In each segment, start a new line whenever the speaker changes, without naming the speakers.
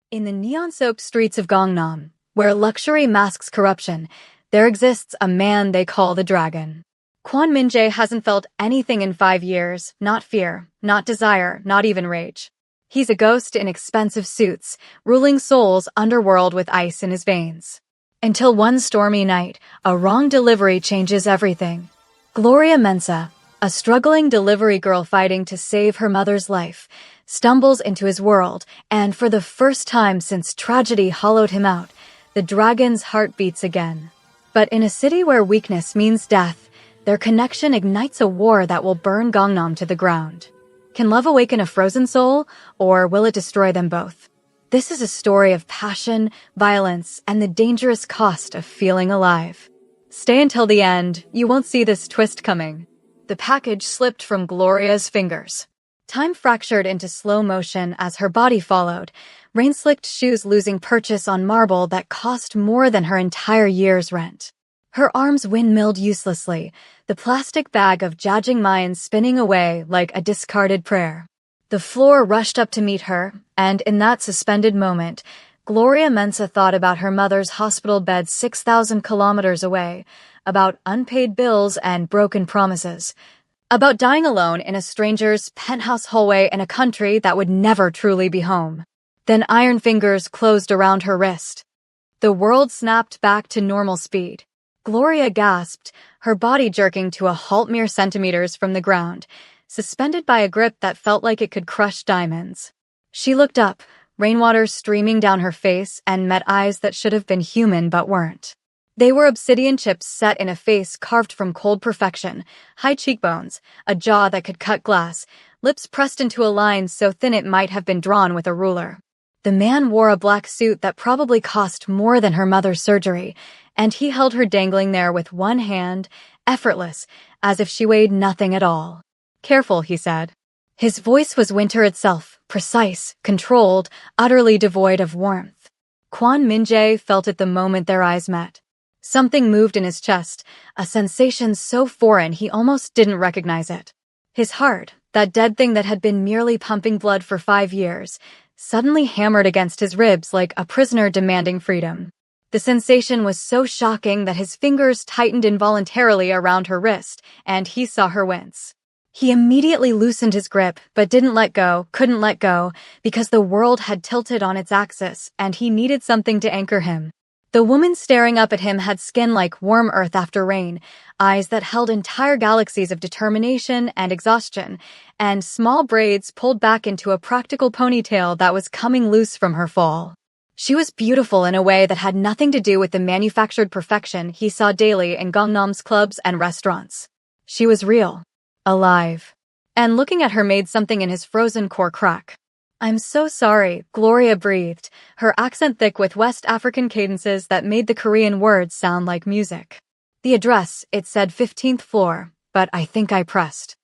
In the neon-soaked streets of Gangnam, where luxury masks corruption, there exists a man they call the Dragon. Kwon Min-jae hasn't felt anything in 5 years, not fear, not desire, not even rage. He's a ghost in expensive suits, ruling Seoul's underworld with ice in his veins. Until one stormy night, a wrong delivery changes everything. Gloria Mensa, a struggling delivery girl fighting to save her mother's life, stumbles into his world, and for the first time since tragedy hollowed him out, the dragon's heart beats again. But in a city where weakness means death, their connection ignites a war that will burn Gangnam to the ground. Can love awaken a frozen soul, or will it destroy them both? This is a story of passion, violence, and the dangerous cost of feeling alive. Stay until the end, you won't see this twist coming. The package slipped from Gloria's fingers. Time fractured into slow motion as her body followed, rain-slicked shoes losing purchase on marble that cost more than her entire year's rent. Her arms windmilled uselessly, the plastic bag of Jajangmyeon spinning away like a discarded prayer. The floor rushed up to meet her, and in that suspended moment, Gloria Mensa thought about her mother's hospital bed 6,000 kilometers away, about unpaid bills and broken promises, about dying alone in a stranger's penthouse hallway in a country that would never truly be home. Then iron fingers closed around her wrist. The world snapped back to normal speed. Gloria gasped, her body jerking to a halt mere centimeters from the ground, suspended by a grip that felt like it could crush diamonds. She looked up, rainwater streaming down her face, and met eyes that should have been human but weren't. They were obsidian chips set in a face carved from cold perfection, high cheekbones, a jaw that could cut glass, lips pressed into a line so thin it might have been drawn with a ruler. The man wore a black suit that probably cost more than her mother's surgery, and he held her dangling there with one hand, effortless, as if she weighed nothing at all. "Careful," he said. His voice was winter itself, precise, controlled, utterly devoid of warmth. Kwon Min-jae felt it the moment their eyes met. Something moved in his chest, a sensation so foreign he almost didn't recognize it. His heart, that dead thing that had been merely pumping blood for 5 years, suddenly hammered against his ribs like a prisoner demanding freedom. The sensation was so shocking that his fingers tightened involuntarily around her wrist, and he saw her wince. He immediately loosened his grip, but couldn't let go, because the world had tilted on its axis, and he needed something to anchor him. The woman staring up at him had skin like warm earth after rain, eyes that held entire galaxies of determination and exhaustion, and small braids pulled back into a practical ponytail that was coming loose from her fall. She was beautiful in a way that had nothing to do with the manufactured perfection he saw daily in Gangnam's clubs and restaurants. She was real, alive, and looking at her made something in his frozen core crack. "I'm so sorry," Gloria breathed, her accent thick with West African cadences that made the Korean words sound like music. The address, it said 15th floor, but I think I pressed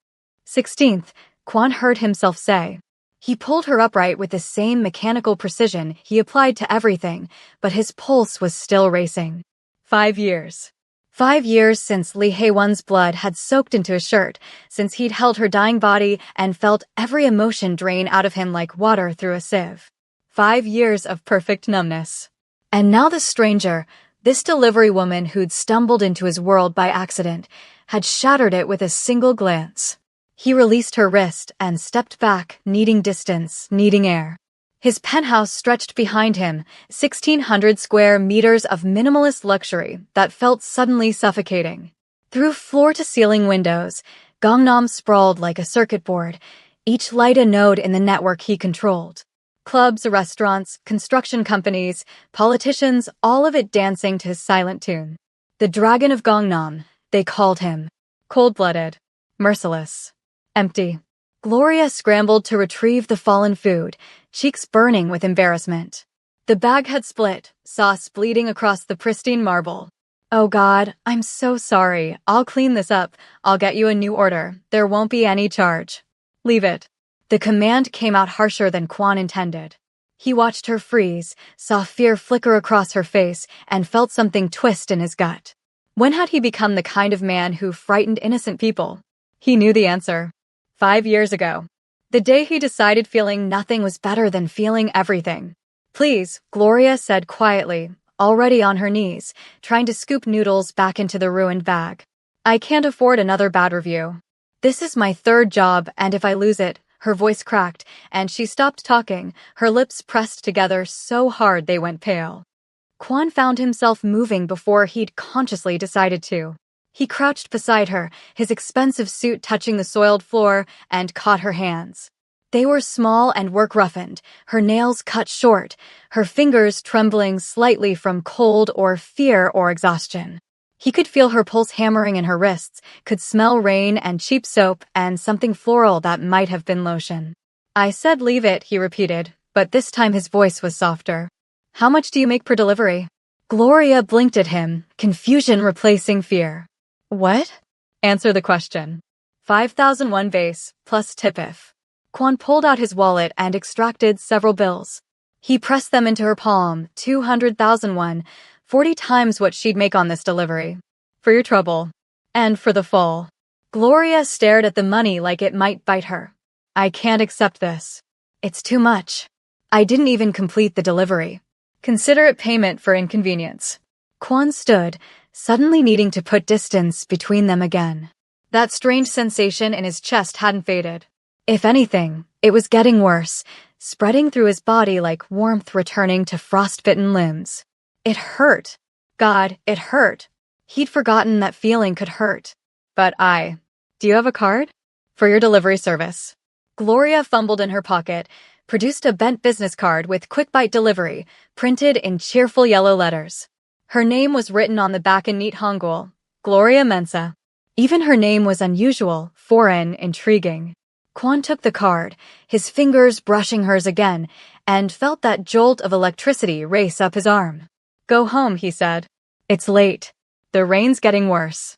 16th, Kwon heard himself say. He pulled her upright with the same mechanical precision he applied to everything, but his pulse was still racing. 5 years. 5 years since Lee Hae-won's blood had soaked into his shirt, since he'd held her dying body and felt every emotion drain out of him like water through a sieve. 5 years of perfect numbness. And now the stranger, this delivery woman who'd stumbled into his world by accident, had shattered it with a single glance. He released her wrist and stepped back, needing distance, needing air. His penthouse stretched behind him, 1,600 square meters of minimalist luxury that felt suddenly suffocating. Through floor-to-ceiling windows, Gangnam sprawled like a circuit board, each light a node in the network he controlled. Clubs, restaurants, construction companies, politicians, all of it dancing to his silent tune. The Dragon of Gangnam, they called him. Cold-blooded, merciless, empty. Gloria scrambled to retrieve the fallen food, cheeks burning with embarrassment. The bag had split, sauce bleeding across the pristine marble. "Oh God, I'm so sorry. I'll clean this up. I'll get you a new order. There won't be any charge." "Leave it." The command came out harsher than Kwon intended. He watched her freeze, saw fear flicker across her face, and felt something twist in his gut. When had he become the kind of man who frightened innocent people? He knew the answer. 5 years ago. The day he decided feeling nothing was better than feeling everything. Please, Gloria said quietly, already on her knees, trying to scoop noodles back into the ruined bag. I can't afford another bad review. This is my third job, and if I lose it, her voice cracked, and she stopped talking, her lips pressed together so hard they went pale. Quan found himself moving before he'd consciously decided to. He crouched beside her, his expensive suit touching the soiled floor, and caught her hands. They were small and work-roughened, her nails cut short, her fingers trembling slightly from cold or fear or exhaustion. He could feel her pulse hammering in her wrists, could smell rain and cheap soap and something floral that might have been lotion. I said leave it, he repeated, but this time his voice was softer. How much do you make per delivery? Gloria blinked at him, confusion replacing fear. What? Answer the question. 5,001 base, plus tip if. Quan pulled out his wallet and extracted several bills. He pressed them into her palm, 200,001, 40 times what she'd make on this delivery. For your trouble. And for the fall. Gloria stared at the money like it might bite her. I can't accept this. It's too much. I didn't even complete the delivery. Consider it payment for inconvenience. Quan stood, suddenly needing to put distance between them again. That strange sensation in his chest hadn't faded. If anything, it was getting worse, spreading through his body like warmth returning to frostbitten limbs. It hurt. God, it hurt. He'd forgotten that feeling could hurt. But do you have a card? For your delivery service. Gloria fumbled in her pocket, produced a bent business card with quick bite delivery, printed in cheerful yellow letters. Her name was written on the back in neat Hangul, Gloria Mensa. Even her name was unusual, foreign, intriguing. Quan took the card, his fingers brushing hers again, and felt that jolt of electricity race up his arm. Go home, he said. It's late. The rain's getting worse.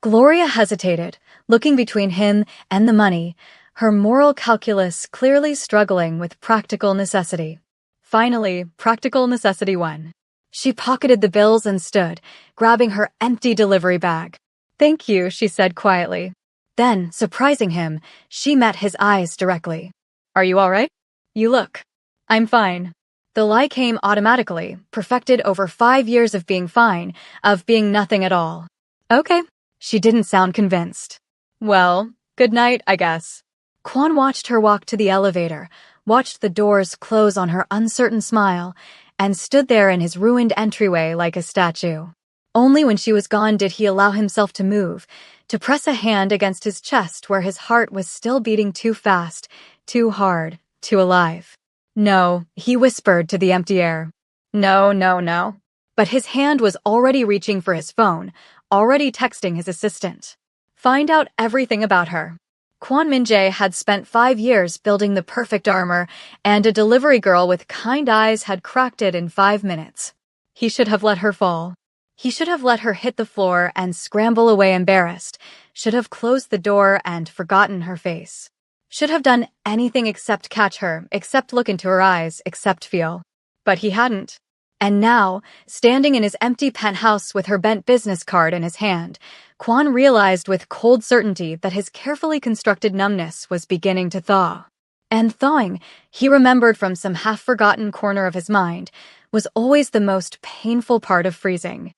Gloria hesitated, looking between him and the money, her moral calculus clearly struggling with practical necessity. Finally, practical necessity won. She pocketed the bills and stood, grabbing her empty delivery bag. Thank you, she said quietly. Then, surprising him, she met his eyes directly. Are you all right? You look. I'm fine. The lie came automatically, perfected over 5 years of being fine, of being nothing at all. Okay. She didn't sound convinced. Well, good night, I guess. Quan watched her walk to the elevator, watched the doors close on her uncertain smile, and stood there in his ruined entryway like a statue. Only when she was gone did he allow himself to move, to press a hand against his chest where his heart was still beating too fast, too hard, too alive. No, he whispered to the empty air. No, no, no. But his hand was already reaching for his phone, already texting his assistant. Find out everything about her. Quan Min-jae had spent 5 years building the perfect armor, and a delivery girl with kind eyes had cracked it in 5 minutes. He should have let her fall. He should have let her hit the floor and scramble away embarrassed, should have closed the door and forgotten her face. Should have done anything except catch her, except look into her eyes, except feel. But he hadn't. And now, standing in his empty penthouse with her bent business card in his hand, Quan realized with cold certainty that his carefully constructed numbness was beginning to thaw. And thawing, he remembered from some half-forgotten corner of his mind, was always the most painful part of freezing.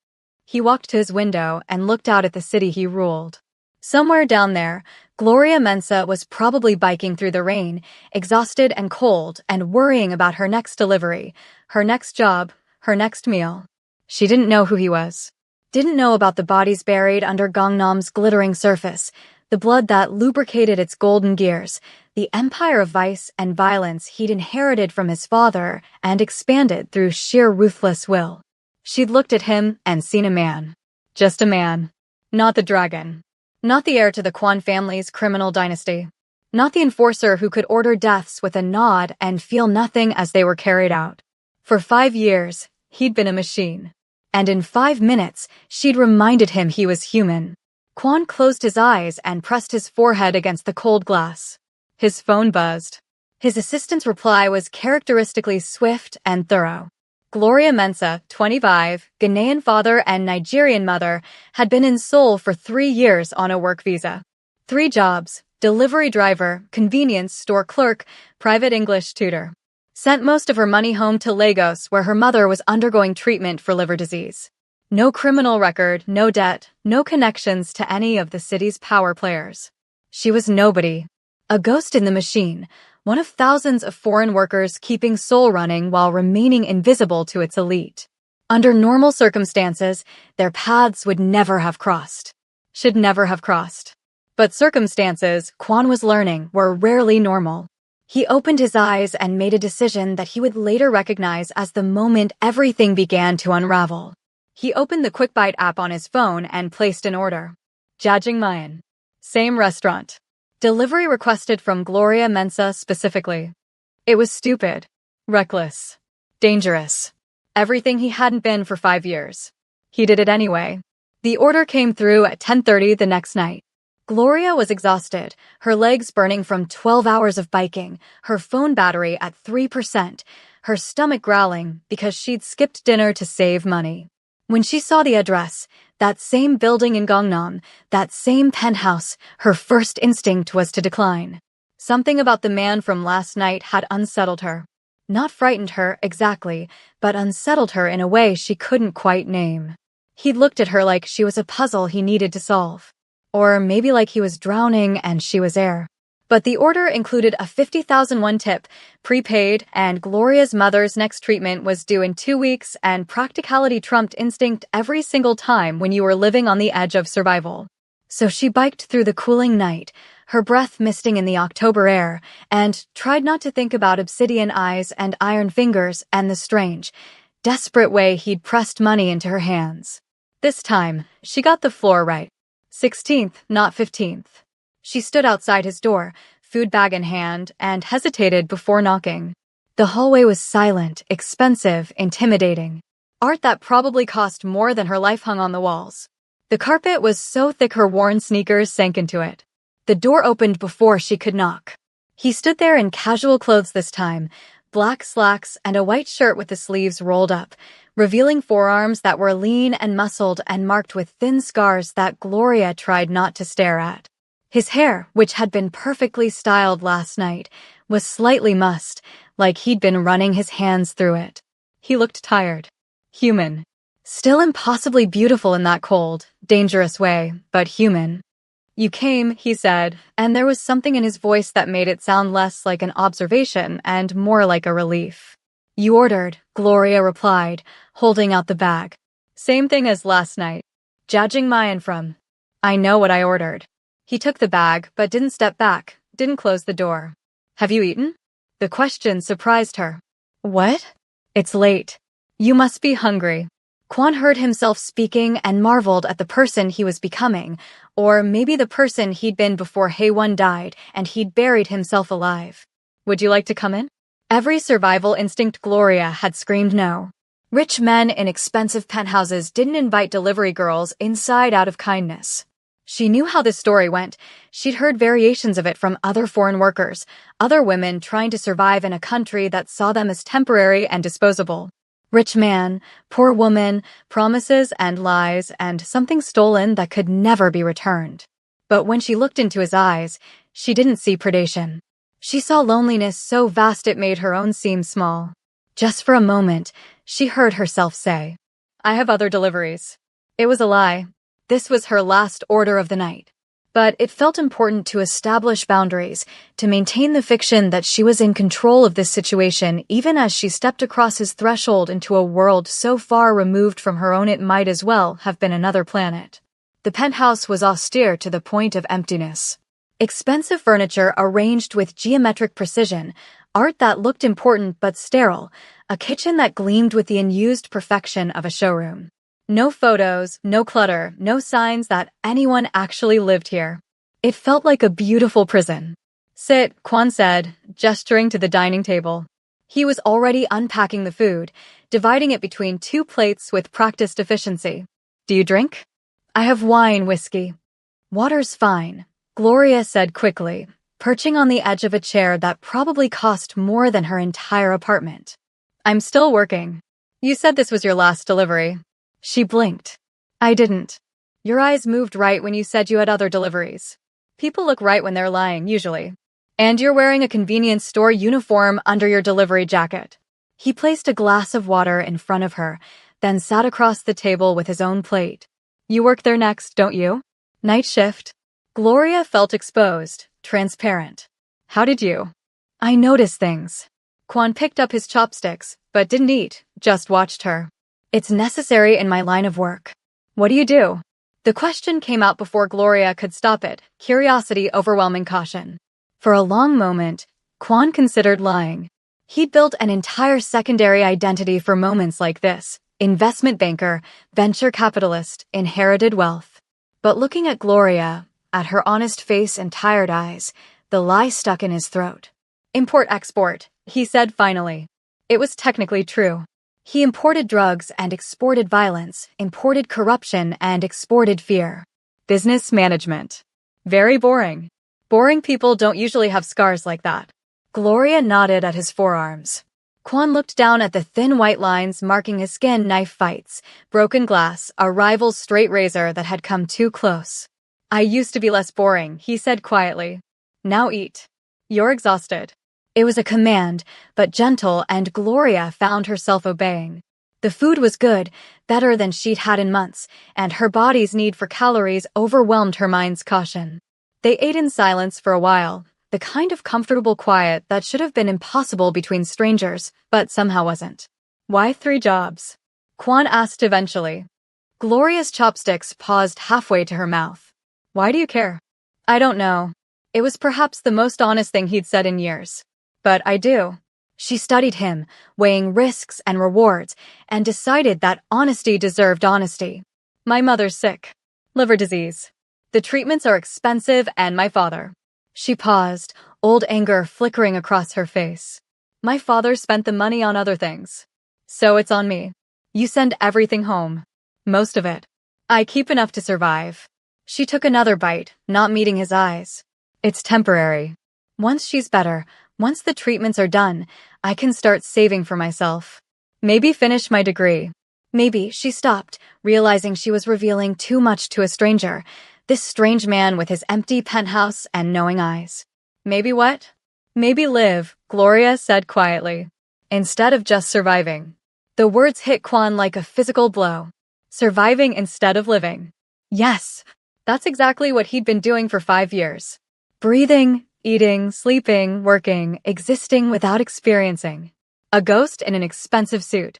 He walked to his window and looked out at the city he ruled. Somewhere down there, Gloria Mensa was probably biking through the rain, exhausted and cold, and worrying about her next delivery, her next job, her next meal. She didn't know who he was. Didn't know about the bodies buried under Gangnam's glittering surface, the blood that lubricated its golden gears, the empire of vice and violence he'd inherited from his father and expanded through sheer ruthless will. She'd looked at him and seen a man. Just a man. Not the dragon. Not the heir to the Quan family's criminal dynasty. Not the enforcer who could order deaths with a nod and feel nothing as they were carried out. For 5 years, he'd been a machine. And in 5 minutes, she'd reminded him he was human. Quan closed his eyes and pressed his forehead against the cold glass. His phone buzzed. His assistant's reply was characteristically swift and thorough. Gloria Mensa, 25, Ghanaian father and Nigerian mother, had been in Seoul for 3 years on a work visa. 3 jobs: delivery driver, convenience store clerk, private English tutor. Sent most of her money home to Lagos, where her mother was undergoing treatment for liver disease. No criminal record, no debt, no connections to any of the city's power players. She was nobody. A ghost in the machine, one of thousands of foreign workers keeping Seoul running while remaining invisible to its elite. Under normal circumstances, their paths would never have crossed. Should never have crossed. But circumstances, Kwon was learning, were rarely normal. He opened his eyes and made a decision that he would later recognize as the moment everything began to unravel. He opened the QuickBite app on his phone and placed an order. Jajangmyeon. Same restaurant. Delivery requested from Gloria Mensa specifically. It was stupid. Reckless. Dangerous. Everything he hadn't been for 5 years. He did it anyway. The order came through at 10:30 the next night. Gloria was exhausted, her legs burning from 12 hours of biking, her phone battery at 3%, her stomach growling because she'd skipped dinner to save money. When she saw the address, that same building in Gangnam, that same penthouse, her first instinct was to decline. Something about the man from last night had unsettled her. Not frightened her, exactly, but unsettled her in a way she couldn't quite name. He'd looked at her like she was a puzzle he needed to solve. Or maybe like he was drowning and she was air. But the order included a 50,000 won tip, prepaid, and Gloria's mother's next treatment was due in 2 weeks, and practicality trumped instinct every single time when you were living on the edge of survival. So she biked through the cooling night, her breath misting in the October air, and tried not to think about obsidian eyes and iron fingers and the strange, desperate way he'd pressed money into her hands. This time, she got the floor right. 16th, not 15th. She stood outside his door, food bag in hand, and hesitated before knocking. The hallway was silent, expensive, intimidating. Art that probably cost more than her life hung on the walls. The carpet was so thick her worn sneakers sank into it. The door opened before she could knock. He stood there in casual clothes this time, black slacks and a white shirt with the sleeves rolled up, revealing forearms that were lean and muscled and marked with thin scars that Gloria tried not to stare at. His hair, which had been perfectly styled last night, was slightly mussed, like he'd been running his hands through it. He looked tired. Human. Still impossibly beautiful in that cold, dangerous way, but human. You came, he said, and there was something in his voice that made it sound less like an observation and more like a relief. You ordered, Gloria replied, holding out the bag. Same thing as last night. Jajangmyeon from. I know what I ordered. He took the bag, but didn't step back, didn't close the door. Have you eaten? The question surprised her. What? It's late. You must be hungry. Kwon heard himself speaking and marveled at the person he was becoming, or maybe the person he'd been before Haewon died and he'd buried himself alive. Would you like to come in? Every survival instinct Gloria had screamed no. Rich men in expensive penthouses didn't invite delivery girls inside out of kindness. She knew how this story went. She'd heard variations of it from other foreign workers, other women trying to survive in a country that saw them as temporary and disposable. Rich man, poor woman, promises and lies, and something stolen that could never be returned. But when she looked into his eyes, she didn't see predation. She saw loneliness so vast it made her own seem small. Just for a moment, she heard herself say, I have other deliveries. It was a lie. This was her last order of the night. But it felt important to establish boundaries, to maintain the fiction that she was in control of this situation even as she stepped across his threshold into a world so far removed from her own it might as well have been another planet. The penthouse was austere to the point of emptiness. Expensive furniture arranged with geometric precision, art that looked important but sterile, a kitchen that gleamed with the unused perfection of a showroom. No photos, no clutter, no signs that anyone actually lived here. It felt like a beautiful prison. Sit, Kwon said, gesturing to the dining table. He was already unpacking the food, dividing it between 2 plates with practiced efficiency. Do you drink? I have wine, whiskey. Water's fine, Gloria said quickly, perching on the edge of a chair that probably cost more than her entire apartment. I'm still working. You said this was your last delivery. She blinked. I didn't. Your eyes moved right when you said you had other deliveries. People look right when they're lying, usually. And you're wearing a convenience store uniform under your delivery jacket. He placed a glass of water in front of her, then sat across the table with his own plate. You work there next, don't you? Night shift. Gloria felt exposed, transparent. How did you? I notice things. Quan picked up his chopsticks, but didn't eat, just watched her. It's necessary in my line of work. What do you do? The question came out before Gloria could stop it, curiosity overwhelming caution. For a long moment, Quan considered lying. He'd built an entire secondary identity for moments like this: investment banker, venture capitalist, inherited wealth. But looking at Gloria, at her honest face and tired eyes, the lie stuck in his throat. Import-export, he said finally. It was technically true. He imported drugs and exported violence, imported corruption and exported fear. Business management. Very boring. Boring people don't usually have scars like that. Gloria nodded at his forearms. Quan looked down at the thin white lines marking his skin: knife fights, broken glass, a rival's straight razor that had come too close. I used to be less boring, he said quietly. Now eat. You're exhausted. It was a command, but gentle, and Gloria found herself obeying. The food was good, better than she'd had in months, and her body's need for calories overwhelmed her mind's caution. They ate in silence for a while, the kind of comfortable quiet that should have been impossible between strangers, but somehow wasn't. Why 3 jobs? Quan asked eventually. Gloria's chopsticks paused halfway to her mouth. Why do you care? I don't know. It was perhaps the most honest thing he'd said in years. But I do. She studied him, weighing risks and rewards, and decided that honesty deserved honesty. My mother's sick. Liver disease. The treatments are expensive, and my father. She paused, old anger flickering across her face. My father spent the money on other things. So it's on me. You send everything home. Most of it. I keep enough to survive. She took another bite, not meeting his eyes. It's temporary. Once she's better, once the treatments are done, I can start saving for myself. Maybe finish my degree. Maybe she stopped, realizing she was revealing too much to a stranger. This strange man with his empty penthouse and knowing eyes. Maybe what? Maybe live, Gloria said quietly. Instead of just surviving. The words hit Quan like a physical blow. Surviving instead of living. Yes, that's exactly what he'd been doing for 5 years. Breathing, eating, sleeping, working, existing without experiencing. A ghost in an expensive suit.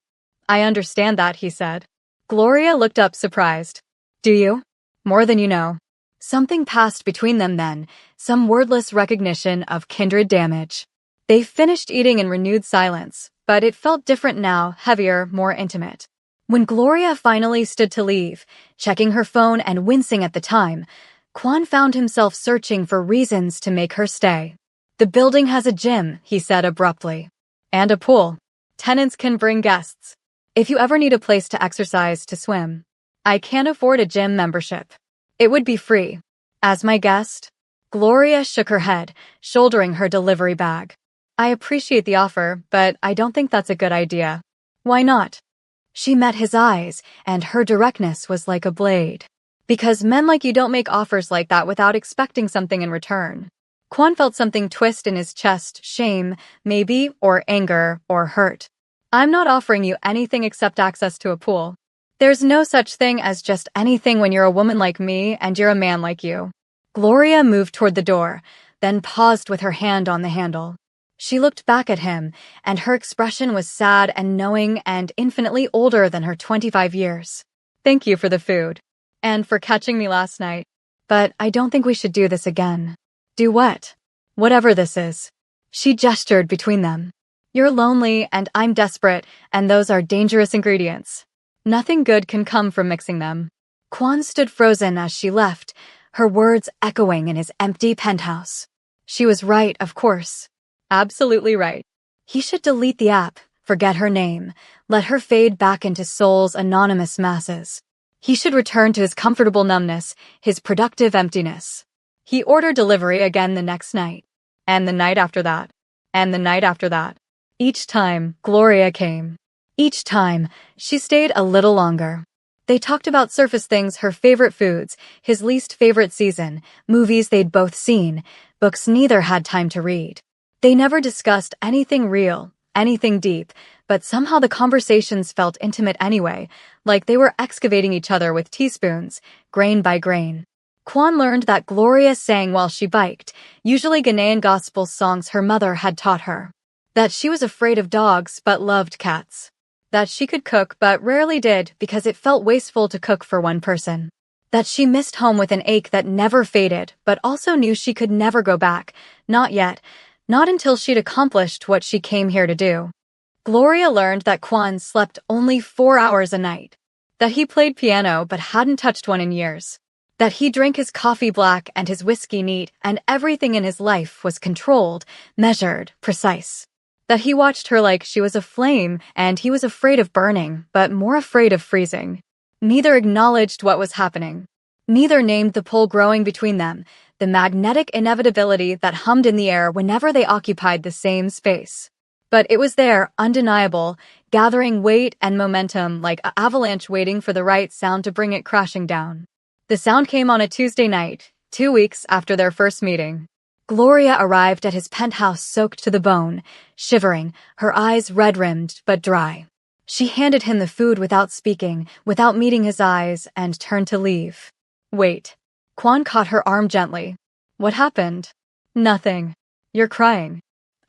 I understand that, he said. Gloria looked up surprised. Do you? More than you know. Something passed between them then, some wordless recognition of kindred damage. They finished eating in renewed silence, but it felt different now, heavier, more intimate. When Gloria finally stood to leave, checking her phone and wincing at the time, Quan found himself searching for reasons to make her stay. The building has a gym, he said abruptly. And a pool. Tenants can bring guests. If you ever need a place to exercise, to swim. I can't afford a gym membership. It would be free. As my guest? Gloria shook her head, shouldering her delivery bag. I appreciate the offer, but I don't think that's a good idea. Why not? She met his eyes, and her directness was like a blade. Because men like you don't make offers like that without expecting something in return. Quan felt something twist in his chest, shame, maybe, or anger, or hurt. I'm not offering you anything except access to a pool. There's no such thing as just anything when you're a woman like me and you're a man like you. Gloria moved toward the door, then paused with her hand on the handle. She looked back at him, and her expression was sad and knowing and infinitely older than her 25 years. Thank you for the food. And for catching me last night. But I don't think we should do this again. Do what? Whatever this is. She gestured between them. You're lonely and I'm desperate, and those are dangerous ingredients. Nothing good can come from mixing them. Quan stood frozen as she left, her words echoing in his empty penthouse. She was right, of course. Absolutely right. He should delete the app, forget her name, let her fade back into Seoul's anonymous masses. He should return to his comfortable numbness, his productive emptiness. He ordered delivery again the next night. And the night after that. And the night after that. Each time, Gloria came. Each time, she stayed a little longer. They talked about surface things, her favorite foods, his least favorite season, movies they'd both seen, books neither had time to read. They never discussed anything real, anything deep, but somehow the conversations felt intimate anyway, like they were excavating each other with teaspoons, grain by grain. Kwan learned that Gloria sang while she biked, usually Ghanaian gospel songs her mother had taught her. That she was afraid of dogs but loved cats. That she could cook but rarely did because it felt wasteful to cook for one person. That she missed home with an ache that never faded but also knew she could never go back, not yet, not until she'd accomplished what she came here to do. Gloria learned that Kwan slept only 4 hours a night. That he played piano but hadn't touched one in years. That he drank his coffee black and his whiskey neat and everything in his life was controlled, measured, precise. That he watched her like she was a flame and he was afraid of burning, but more afraid of freezing. Neither acknowledged what was happening. Neither named the pull growing between them, the magnetic inevitability that hummed in the air whenever they occupied the same space. But it was there, undeniable, gathering weight and momentum like an avalanche waiting for the right sound to bring it crashing down. The sound came on a Tuesday night, 2 weeks after their first meeting. Gloria arrived at his penthouse soaked to the bone, shivering, her eyes red-rimmed but dry. She handed him the food without speaking, without meeting his eyes, and turned to leave. Wait. Kwan caught her arm gently. What happened? Nothing. You're crying.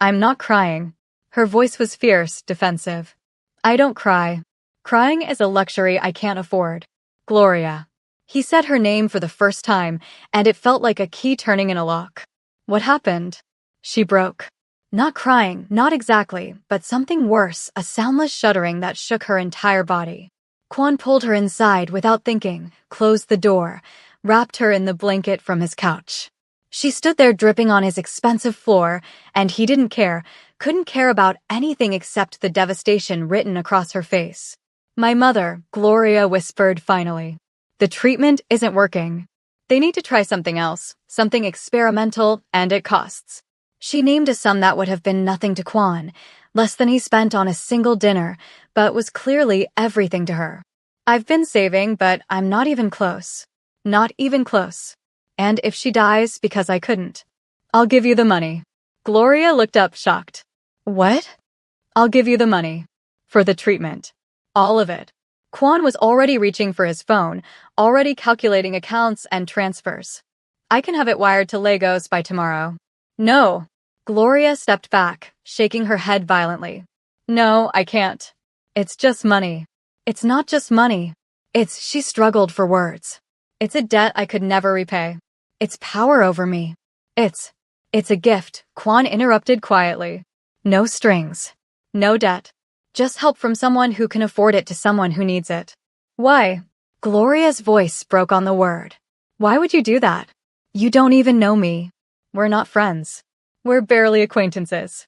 I'm not crying. Her voice was fierce, defensive. I don't cry. Crying is a luxury I can't afford. Gloria. He said her name for the first time, and it felt like a key turning in a lock. What happened? She broke. Not crying, not exactly, but something worse, a soundless shuddering that shook her entire body. Kwan pulled her inside without thinking, closed the door, wrapped her in the blanket from his couch. She stood there dripping on his expensive floor, and he didn't care, couldn't care about anything except the devastation written across her face. My mother, Gloria whispered finally. The treatment isn't working. They need to try something else, something experimental, and it costs. She named a sum that would have been nothing to Kwan, less than he spent on a single dinner, but was clearly everything to her. I've been saving, but I'm not even close. Not even close. And if she dies because I couldn't, I'll give you the money. Gloria looked up shocked. What? I'll give you the money. For the treatment. All of it. Kwan was already reaching for his phone, already calculating accounts and transfers. I can have it wired to Lagos by tomorrow. No. Gloria stepped back, shaking her head violently. No, I can't. It's just money. It's not just money. She struggled for words. It's a debt I could never repay. It's power over me. It's a gift, Kwan interrupted quietly. No strings. No debt. Just help from someone who can afford it to someone who needs it. Why? Gloria's voice broke on the word. Why would you do that? You don't even know me. We're not friends. We're barely acquaintances.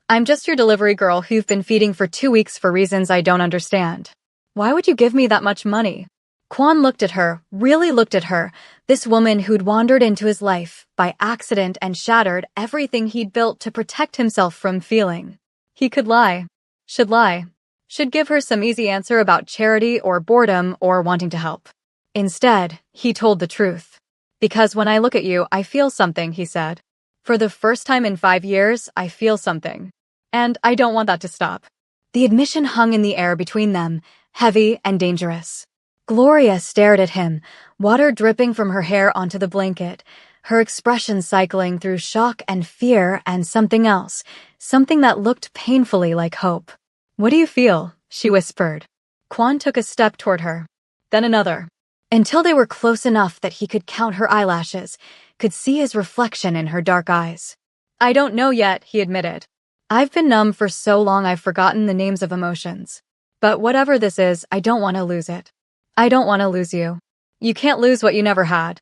I'm just your delivery girl who you've been feeding for 2 weeks for reasons I don't understand. Why would you give me that much money? Kwan looked at her, really looked at her, this woman who'd wandered into his life by accident and shattered everything he'd built to protect himself from feeling. He could lie. Should lie. Should give her some easy answer about charity or boredom or wanting to help. Instead, he told the truth. Because when I look at you, I feel something, he said. For the first time in 5 years, I feel something. And I don't want that to stop. The admission hung in the air between them, heavy and dangerous. Gloria stared at him, water dripping from her hair onto the blanket, her expression cycling through shock and fear and something else, something that looked painfully like hope. What do you feel? She whispered. Kwan took a step toward her. Then another. Until they were close enough that he could count her eyelashes, could see his reflection in her dark eyes. I don't know yet, he admitted. I've been numb for so long I've forgotten the names of emotions. But whatever this is, I don't want to lose it. I don't want to lose you. You can't lose what you never had.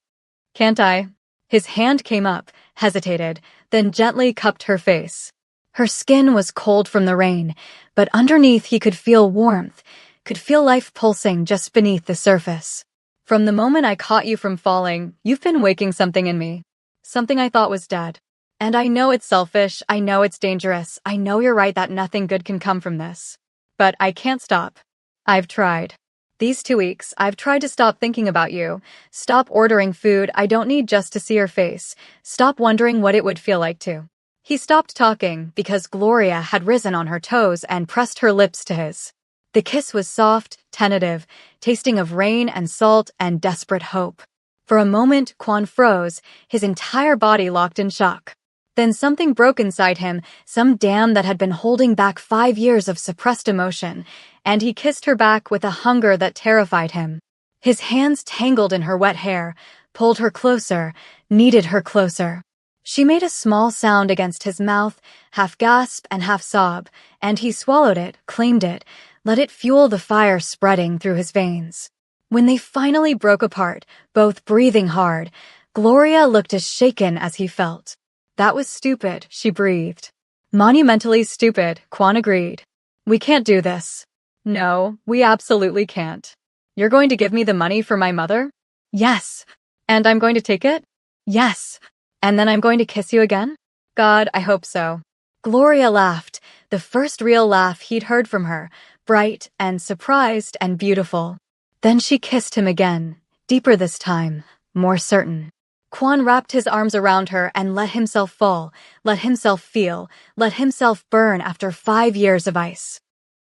Can't I? His hand came up, hesitated, then gently cupped her face. Her skin was cold from the rain, but underneath he could feel warmth, could feel life pulsing just beneath the surface. From the moment I caught you from falling, you've been waking something in me. Something I thought was dead. And I know it's selfish, I know it's dangerous, I know you're right that nothing good can come from this. But I can't stop. I've tried. These 2 weeks, I've tried to stop thinking about you. Stop ordering food I don't need just to see your face. Stop wondering what it would feel like to. He stopped talking because Gloria had risen on her toes and pressed her lips to his. The kiss was soft, tentative, tasting of rain and salt and desperate hope. For a moment, Quan froze, his entire body locked in shock. Then something broke inside him, some dam that had been holding back 5 years of suppressed emotion, and he kissed her back with a hunger that terrified him. His hands tangled in her wet hair, pulled her closer, kneaded her closer. She made a small sound against his mouth, half gasp and half sob, and he swallowed it, claimed it, let it fuel the fire spreading through his veins. When they finally broke apart, both breathing hard, Gloria looked as shaken as he felt. That was stupid, she breathed. Monumentally stupid, Quan agreed. We can't do this. No, we absolutely can't. You're going to give me the money for my mother? Yes. And I'm going to take it? Yes. And then I'm going to kiss you again? God, I hope so. Gloria laughed, the first real laugh he'd heard from her, bright and surprised and beautiful. Then she kissed him again, deeper this time, more certain. Quan wrapped his arms around her and let himself fall, let himself feel, let himself burn after 5 years of ice.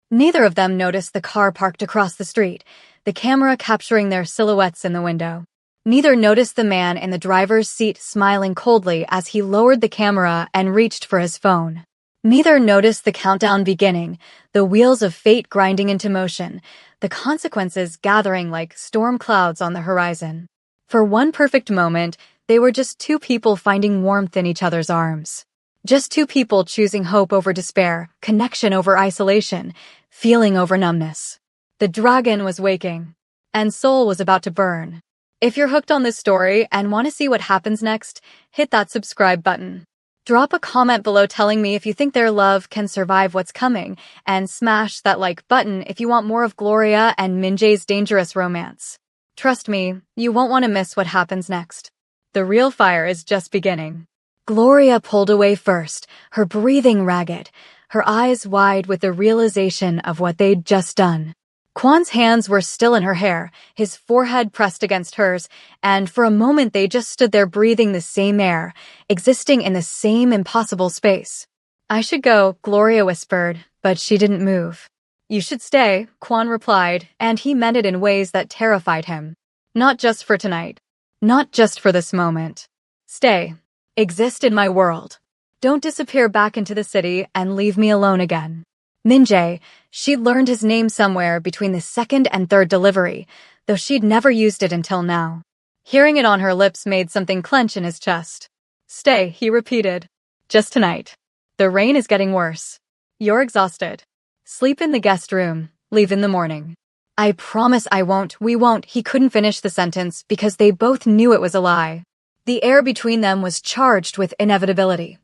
Neither of them noticed the car parked across the street, the camera capturing their silhouettes in the window. Neither noticed the man in the driver's seat smiling coldly as he lowered the camera and reached for his phone. Neither noticed the countdown beginning, the wheels of fate grinding into motion, the consequences gathering like storm clouds on the horizon. For one perfect moment, they were just two people finding warmth in each other's arms. Just two people choosing hope over despair, connection over isolation, feeling over numbness. The dragon was waking, and Soul was about to burn. If you're hooked on this story and want to see what happens next, hit that subscribe button. Drop a comment below telling me if you think their love can survive what's coming, and smash that like button if you want more of Gloria and Minjae's dangerous romance. Trust me, you won't want to miss what happens next. The real fire is just beginning. Gloria pulled away first, her breathing ragged, her eyes wide with the realization of what they'd just done. Quan's hands were still in her hair, his forehead pressed against hers, and for a moment they just stood there breathing the same air, existing in the same impossible space. I should go, Gloria whispered, but she didn't move. You should stay, Quan replied, and he meant it in ways that terrified him. Not just for tonight. Not just for this moment. Stay. Exist in my world. Don't disappear back into the city and leave me alone again. Minjae, she'd learned his name somewhere between the second and third delivery, though she'd never used it until now. Hearing it on her lips made something clench in his chest. Stay, he repeated. Just tonight. The rain is getting worse. You're exhausted. Sleep in the guest room. Leave in the morning. I promise I won't, we won't. He couldn't finish the sentence because they both knew it was a lie. The air between them was charged with inevitability.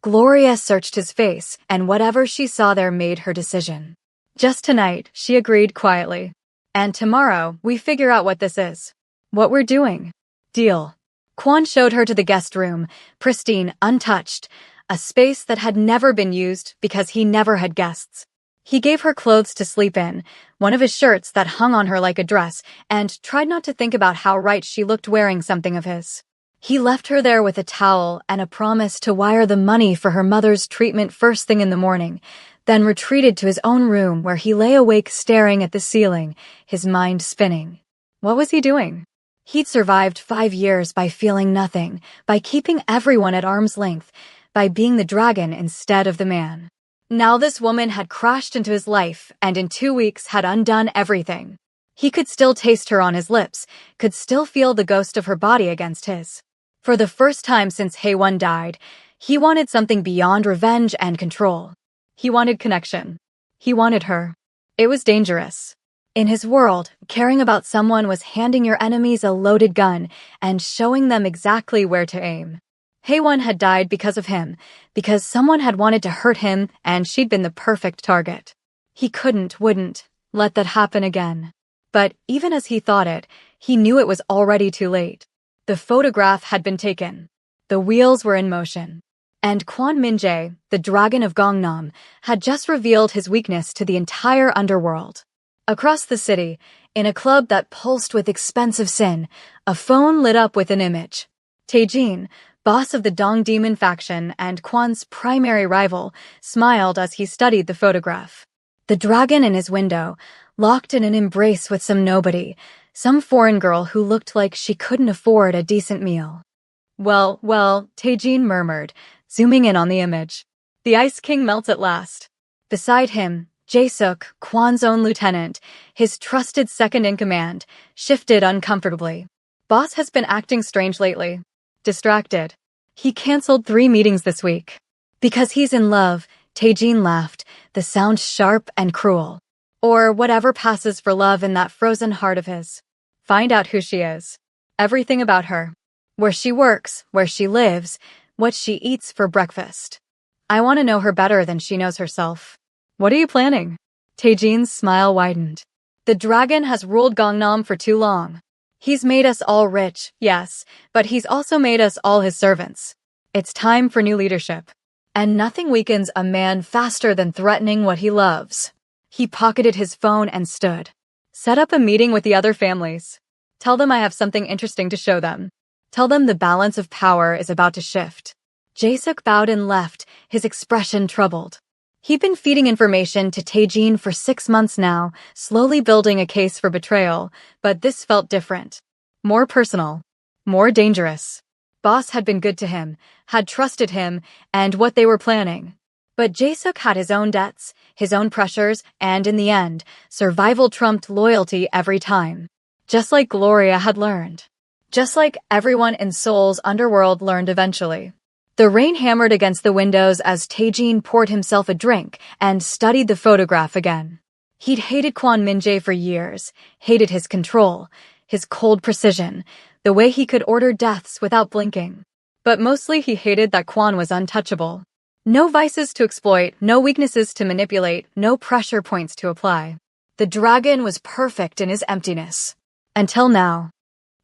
Gloria searched his face, and whatever she saw there made her decision. Just tonight, she agreed quietly. And tomorrow, we figure out what this is. What we're doing. Deal. Quan showed her to the guest room, pristine, untouched, a space that had never been used because he never had guests. He gave her clothes to sleep in, one of his shirts that hung on her like a dress, and tried not to think about how right she looked wearing something of his. He left her there with a towel and a promise to wire the money for her mother's treatment first thing in the morning, then retreated to his own room where he lay awake staring at the ceiling, his mind spinning. What was he doing? He'd survived 5 years by feeling nothing, by keeping everyone at arm's length, by being the dragon instead of the man. Now this woman had crashed into his life and in 2 weeks had undone everything. He could still taste her on his lips, could still feel the ghost of her body against his. For the first time since Haewon died, he wanted something beyond revenge and control. He wanted connection. He wanted her. It was dangerous. In his world, caring about someone was handing your enemies a loaded gun and showing them exactly where to aim. Haewon had died because of him, because someone had wanted to hurt him and she'd been the perfect target. He wouldn't let that happen again. But even as he thought it, he knew it was already too late. The photograph had been taken. The wheels were in motion. And Kwon Min-jae, the dragon of Gangnam, had just revealed his weakness to the entire underworld. Across the city, In a club that pulsed with expensive sin, a phone lit up with an image. Taejin, boss of the Dong Demon faction and Kwan's primary rival, smiled as he studied the photograph. The dragon in his window, locked in an embrace with some nobody, some foreign girl who looked like she couldn't afford a decent meal. Well, Taejin murmured, zooming in on the image. The Ice King melts at last. Beside him, Jae-suk, Kwan's own lieutenant, his trusted second-in-command, shifted uncomfortably. Boss has been acting strange lately. Distracted. He canceled 3 meetings this week. Because he's in love, Taejin laughed, the sound sharp and cruel. Or whatever passes for love in that frozen heart of his. Find out who she is. Everything about her. Where she works, where she lives, what she eats for breakfast. I want to know her better than she knows herself. What are you planning? Taejin's smile widened. The dragon has ruled Gangnam for too long. He's made us all rich, yes, but he's also made us all his servants. It's time for new leadership. And nothing weakens a man faster than threatening what he loves. He pocketed his phone and stood. Set up a meeting with the other families. Tell them I have something interesting to show them. Tell them the balance of power is about to shift. Jae-suk bowed and left, his expression troubled. He'd been feeding information to Taejin for 6 months now, slowly building a case for betrayal, but this felt different. More personal. More dangerous. Boss had been good to him, had trusted him, and what they were planning. But Jae-suk had his own debts, his own pressures, and in the end, survival trumped loyalty every time. Just like Gloria had learned. Just like everyone in Seoul's underworld learned eventually. The rain hammered against the windows as Taejin poured himself a drink and studied the photograph again. He'd hated Kwon Min-jae for years, hated his control, his cold precision, the way he could order deaths without blinking. But mostly he hated that Kwon was untouchable. No vices to exploit, no weaknesses to manipulate, no pressure points to apply. The dragon was perfect in his emptiness. Until now.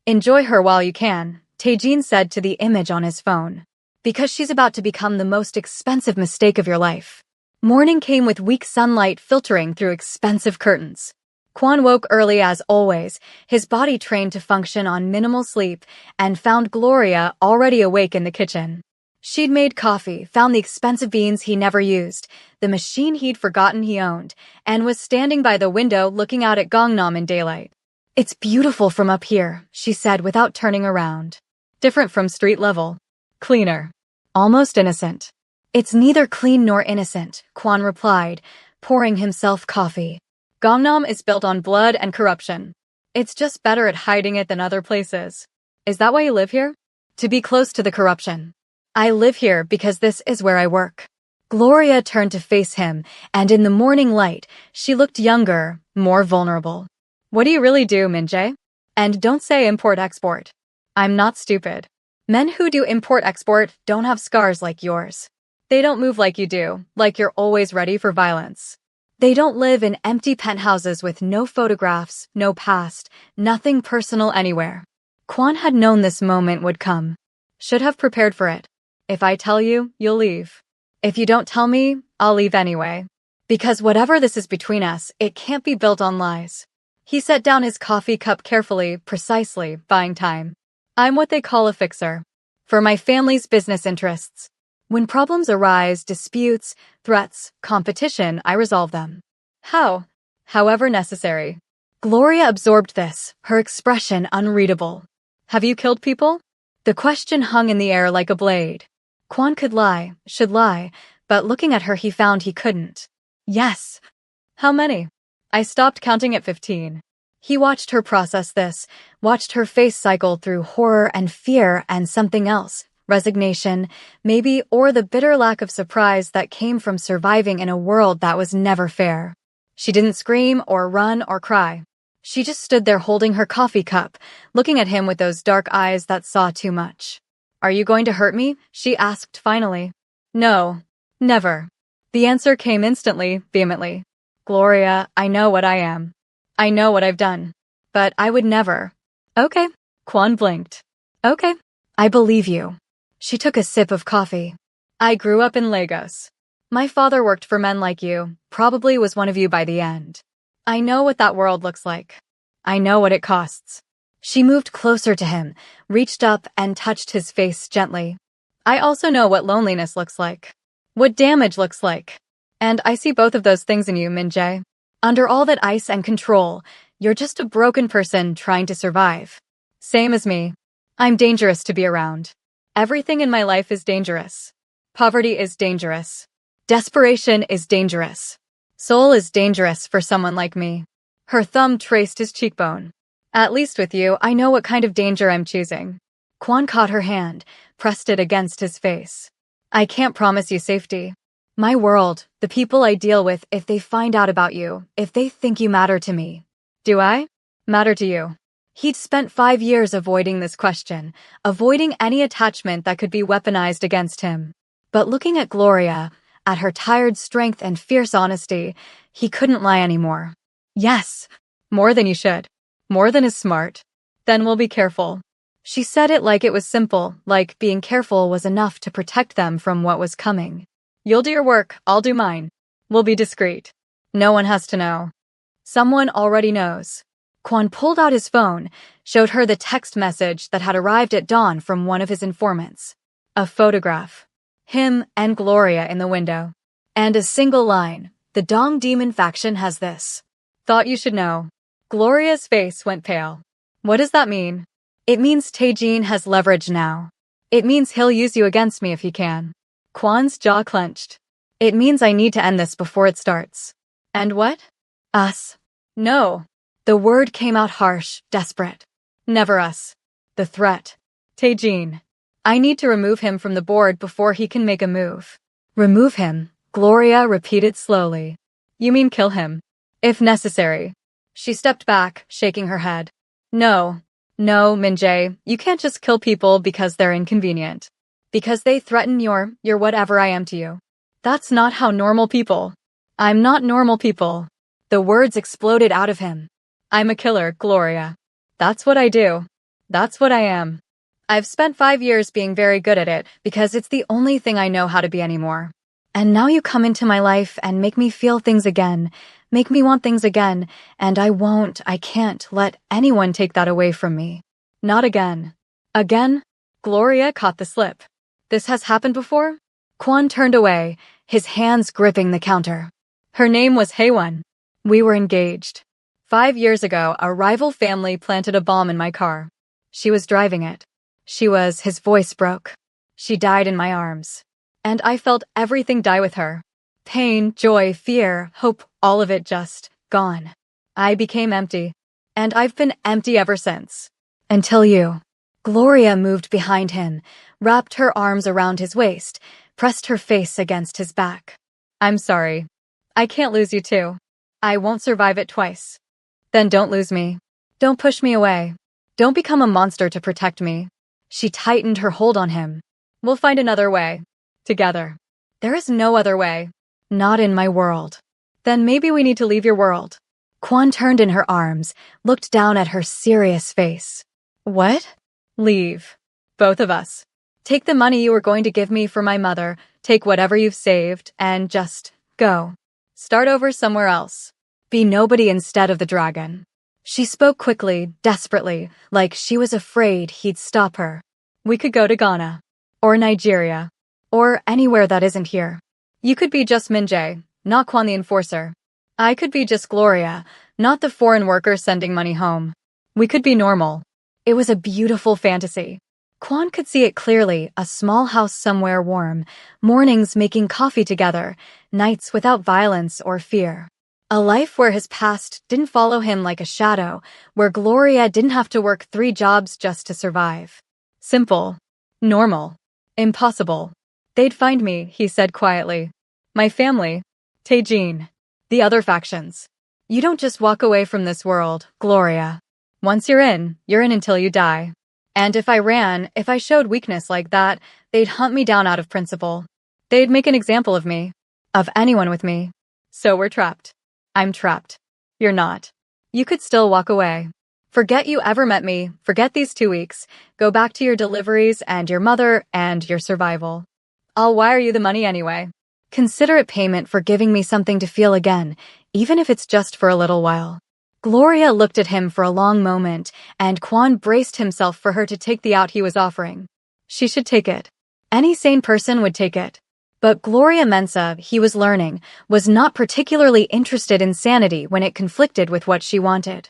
Enjoy her while you can, Taejin said to the image on his phone. Because she's about to become the most expensive mistake of your life. Morning came with weak sunlight filtering through expensive curtains. Kwon woke early as always, his body trained to function on minimal sleep, and found Gloria already awake in the kitchen. She'd made coffee, found the expensive beans he never used, the machine he'd forgotten he owned, and was standing by the window looking out at Gangnam in daylight. It's beautiful from up here, she said without turning around. Different from street level. Cleaner. Almost innocent. It's neither clean nor innocent, Kwon replied, pouring himself coffee. Gangnam is built on blood and corruption. It's just better at hiding it than other places. Is that why you live here? To be close to the corruption. I live here because this is where I work. Gloria turned to face him, and in the morning light, she looked younger, more vulnerable. What do you really do, Min-jae? And don't say import-export. I'm not stupid. Men who do import-export don't have scars like yours. They don't move like you do, like you're always ready for violence. They don't live in empty penthouses with no photographs, no past, nothing personal anywhere. Kwon had known this moment would come. Should have prepared for it. If I tell you, you'll leave. If you don't tell me, I'll leave anyway. Because whatever this is between us, it can't be built on lies. He set down his coffee cup carefully, precisely, buying time. I'm what they call a fixer. For my family's business interests. When problems arise, disputes, threats, competition, I resolve them. How? However necessary. Gloria absorbed this, her expression unreadable. Have you killed people? The question hung in the air like a blade. Kwon could lie, should lie, but looking at her he found he couldn't. Yes. How many? I stopped counting at 15. He watched her process this, watched her face cycle through horror and fear and something else, resignation, maybe, or the bitter lack of surprise that came from surviving in a world that was never fair. She didn't scream or run or cry. She just stood there holding her coffee cup, looking at him with those dark eyes that saw too much. Are you going to hurt me? She asked finally. No. Never. The answer came instantly, vehemently. Gloria, I know what I am. I know what I've done. But I would never. Okay. Kwon blinked. Okay. I believe you. She took a sip of coffee. I grew up in Lagos. My father worked for men like you, probably was one of you by the end. I know what that world looks like. I know what it costs. She moved closer to him, reached up and touched his face gently. I also know what loneliness looks like. What damage looks like. And I see both of those things in you, Min-jae. Under all that ice and control, you're just a broken person trying to survive. Same as me. I'm dangerous to be around. Everything in my life is dangerous. Poverty is dangerous. Desperation is dangerous. Soul is dangerous for someone like me. Her thumb traced his cheekbone. At least with you, I know what kind of danger I'm choosing. Kwon caught her hand, pressed it against his face. I can't promise you safety. My world, the people I deal with, if they find out about you, if they think you matter to me. Do I matter to you? He'd spent 5 years avoiding this question, avoiding any attachment that could be weaponized against him. But looking at Gloria, at her tired strength and fierce honesty, he couldn't lie anymore. Yes, more than you should. More than is smart. Then we'll be careful. She said it like it was simple, like being careful was enough to protect them from what was coming. You'll do your work, I'll do mine. We'll be discreet. No one has to know. Someone already knows. Kwon pulled out his phone, showed her the text message that had arrived at dawn from one of his informants. A photograph. Him and Gloria in the window. And a single line. The Dong Demon faction has this. Thought you should know. Gloria's face went pale. What does that mean? It means Taejin has leverage now. It means he'll use you against me if he can. Kwon's jaw clenched. It means I need to end this before it starts. And what? Us. No. The word came out harsh, desperate. Never us. The threat. Taejin. I need to remove him from the board before he can make a move. Remove him, Gloria repeated slowly. You mean kill him? If necessary. She stepped back, shaking her head. No, Min-jae, you can't just kill people because they're inconvenient. Because they threaten your whatever I am to you. That's not how normal people. I'm not normal people. The words exploded out of him. I'm a killer, Gloria. That's what I do. That's what I am. I've spent 5 years being very good at it because it's the only thing I know how to be anymore. And now you come into my life and make me feel things again, make me want things again, and I can't let anyone take that away from me. Not again. Again? Gloria caught the slip. This has happened before? Kwon turned away, his hands gripping the counter. Her name was Haewon. We were engaged. 5 years ago, a rival family planted a bomb in my car. She was driving it. His voice broke. She died in my arms. And I felt everything die with her. Pain, joy, fear, hope, all of it just gone. I became empty. And I've been empty ever since. Until you. Gloria moved behind him, wrapped her arms around his waist, pressed her face against his back. I'm sorry. I can't lose you too. I won't survive it twice. Then don't lose me. Don't push me away. Don't become a monster to protect me. She tightened her hold on him. We'll find another way. Together. There is no other way. Not in my world. Then maybe we need to leave your world. Kwon turned in her arms, looked down at her serious face. What? Leave. Both of us. Take the money you were going to give me for my mother, take whatever you've saved, and just go. Start over somewhere else. Be nobody instead of the dragon. She spoke quickly, desperately, like she was afraid he'd stop her. We could go to Ghana. Or Nigeria. Or anywhere that isn't here. You could be just Min-jae, not Kwon the enforcer. I could be just Gloria, not the foreign worker sending money home. We could be normal. It was a beautiful fantasy. Kwon could see it clearly, a small house somewhere warm, mornings making coffee together, nights without violence or fear. A life where his past didn't follow him like a shadow, where Gloria didn't have to work 3 jobs just to survive. Simple. Normal. Impossible. They'd find me, he said quietly. My family. Taejin. The other factions. You don't just walk away from this world, Gloria. Once you're in until you die. And if I showed weakness like that, they'd hunt me down out of principle. They'd make an example of me. Of anyone with me. So we're trapped. I'm trapped. You're not. You could still walk away. Forget you ever met me, forget these 2 weeks, go back to your deliveries and your mother and your survival. I'll wire you the money anyway. Consider it payment for giving me something to feel again, even if it's just for a little while. Gloria looked at him for a long moment, and Kwon braced himself for her to take the out he was offering. She should take it. Any sane person would take it. But Gloria Mensa, he was learning, was not particularly interested in sanity when it conflicted with what she wanted.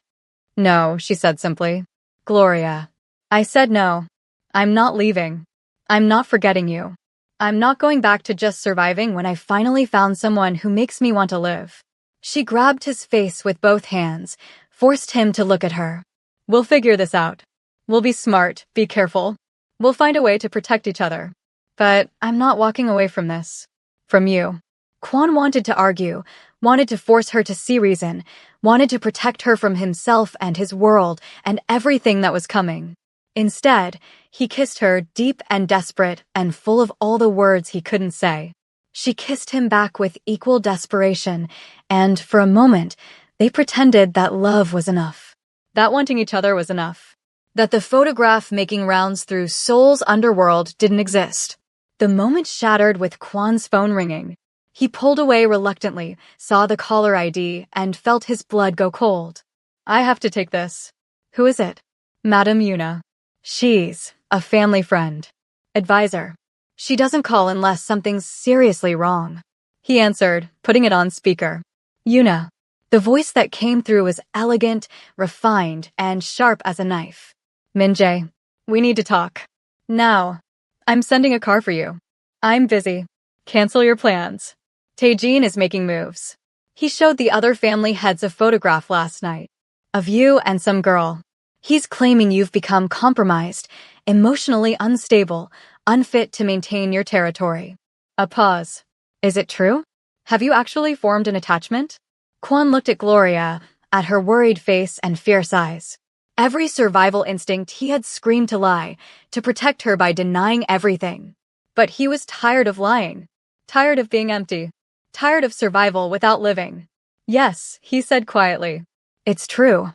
No, she said simply. Gloria. I said no. I'm not leaving. I'm not forgetting you. I'm not going back to just surviving when I finally found someone who makes me want to live. She grabbed his face with both hands, forced him to look at her. We'll figure this out. We'll be smart, be careful. We'll find a way to protect each other. But I'm not walking away from this. From you. Kwon wanted to argue, wanted to force her to see reason, wanted to protect her from himself and his world and everything that was coming. Instead, he kissed her deep and desperate and full of all the words he couldn't say. She kissed him back with equal desperation, and for a moment, they pretended that love was enough. That wanting each other was enough. That the photograph making rounds through Seoul's underworld didn't exist. The moment shattered with Kwon's phone ringing. He pulled away reluctantly, saw the caller ID, and felt his blood go cold. I have to take this. Who is it? Madam Yuna. She's a family friend. Advisor. She doesn't call unless something's seriously wrong. He answered, putting it on speaker. Yuna. The voice that came through was elegant, refined, and sharp as a knife. Min-jae, we need to talk. Now. I'm sending a car for you. I'm busy. Cancel your plans. Taejin is making moves. He showed the other family heads a photograph last night. Of you and some girl. He's claiming you've become compromised, emotionally unstable, unfit to maintain your territory. A pause. Is it true? Have you actually formed an attachment? Kwon looked at Gloria, at her worried face and fierce eyes. Every survival instinct he had screamed to lie, to protect her by denying everything. But he was tired of lying. Tired of being empty. Tired of survival without living. Yes, he said quietly. It's true.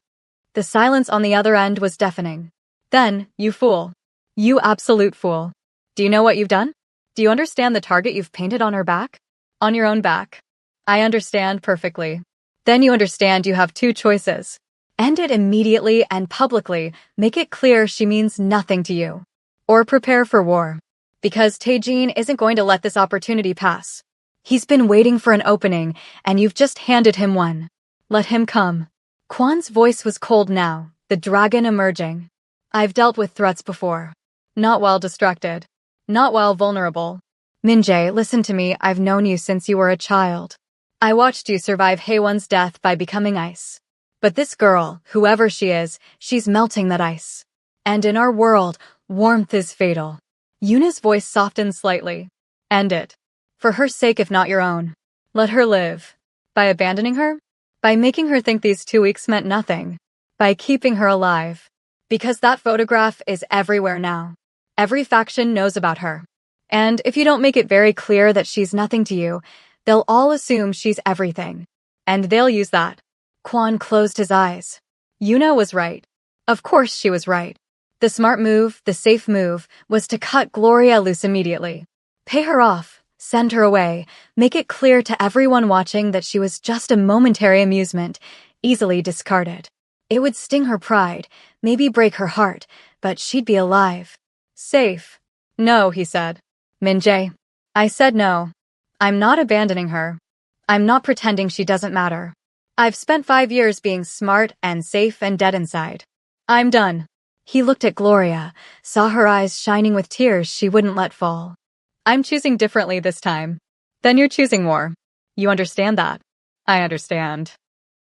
The silence on the other end was deafening. Then, you fool. You absolute fool. Do you know what you've done? Do you understand the target you've painted on her back? On your own back. I understand perfectly. Then you understand you have two choices. End it immediately and publicly, make it clear she means nothing to you. Or prepare for war. Because Taejin isn't going to let this opportunity pass. He's been waiting for an opening, and you've just handed him one. Let him come. Kwon's voice was cold now, the dragon emerging. I've dealt with threats before. Not while distracted. Not while vulnerable. Min-jae, listen to me, I've known you since you were a child. I watched you survive Haewon's death by becoming ice. But this girl, whoever she is, she's melting that ice. And in our world, warmth is fatal. Yuna's voice softened slightly. End it. For her sake if not your own. Let her live. By abandoning her? By making her think these 2 weeks meant nothing. By keeping her alive. Because that photograph is everywhere now. Every faction knows about her. And if you don't make it very clear that she's nothing to you, they'll all assume she's everything. And they'll use that. Kwon closed his eyes. Yuna was right. Of course she was right. The smart move, the safe move, was to cut Gloria loose immediately. Pay her off, send her away, make it clear to everyone watching that she was just a momentary amusement, easily discarded. It would sting her pride, maybe break her heart, but she'd be alive. Safe. No, he said. Min-jae. I said no. I'm not abandoning her. I'm not pretending she doesn't matter. I've spent 5 years being smart and safe and dead inside. I'm done. He looked at Gloria, saw her eyes shining with tears she wouldn't let fall. I'm choosing differently this time. Then you're choosing more. You understand that? I understand.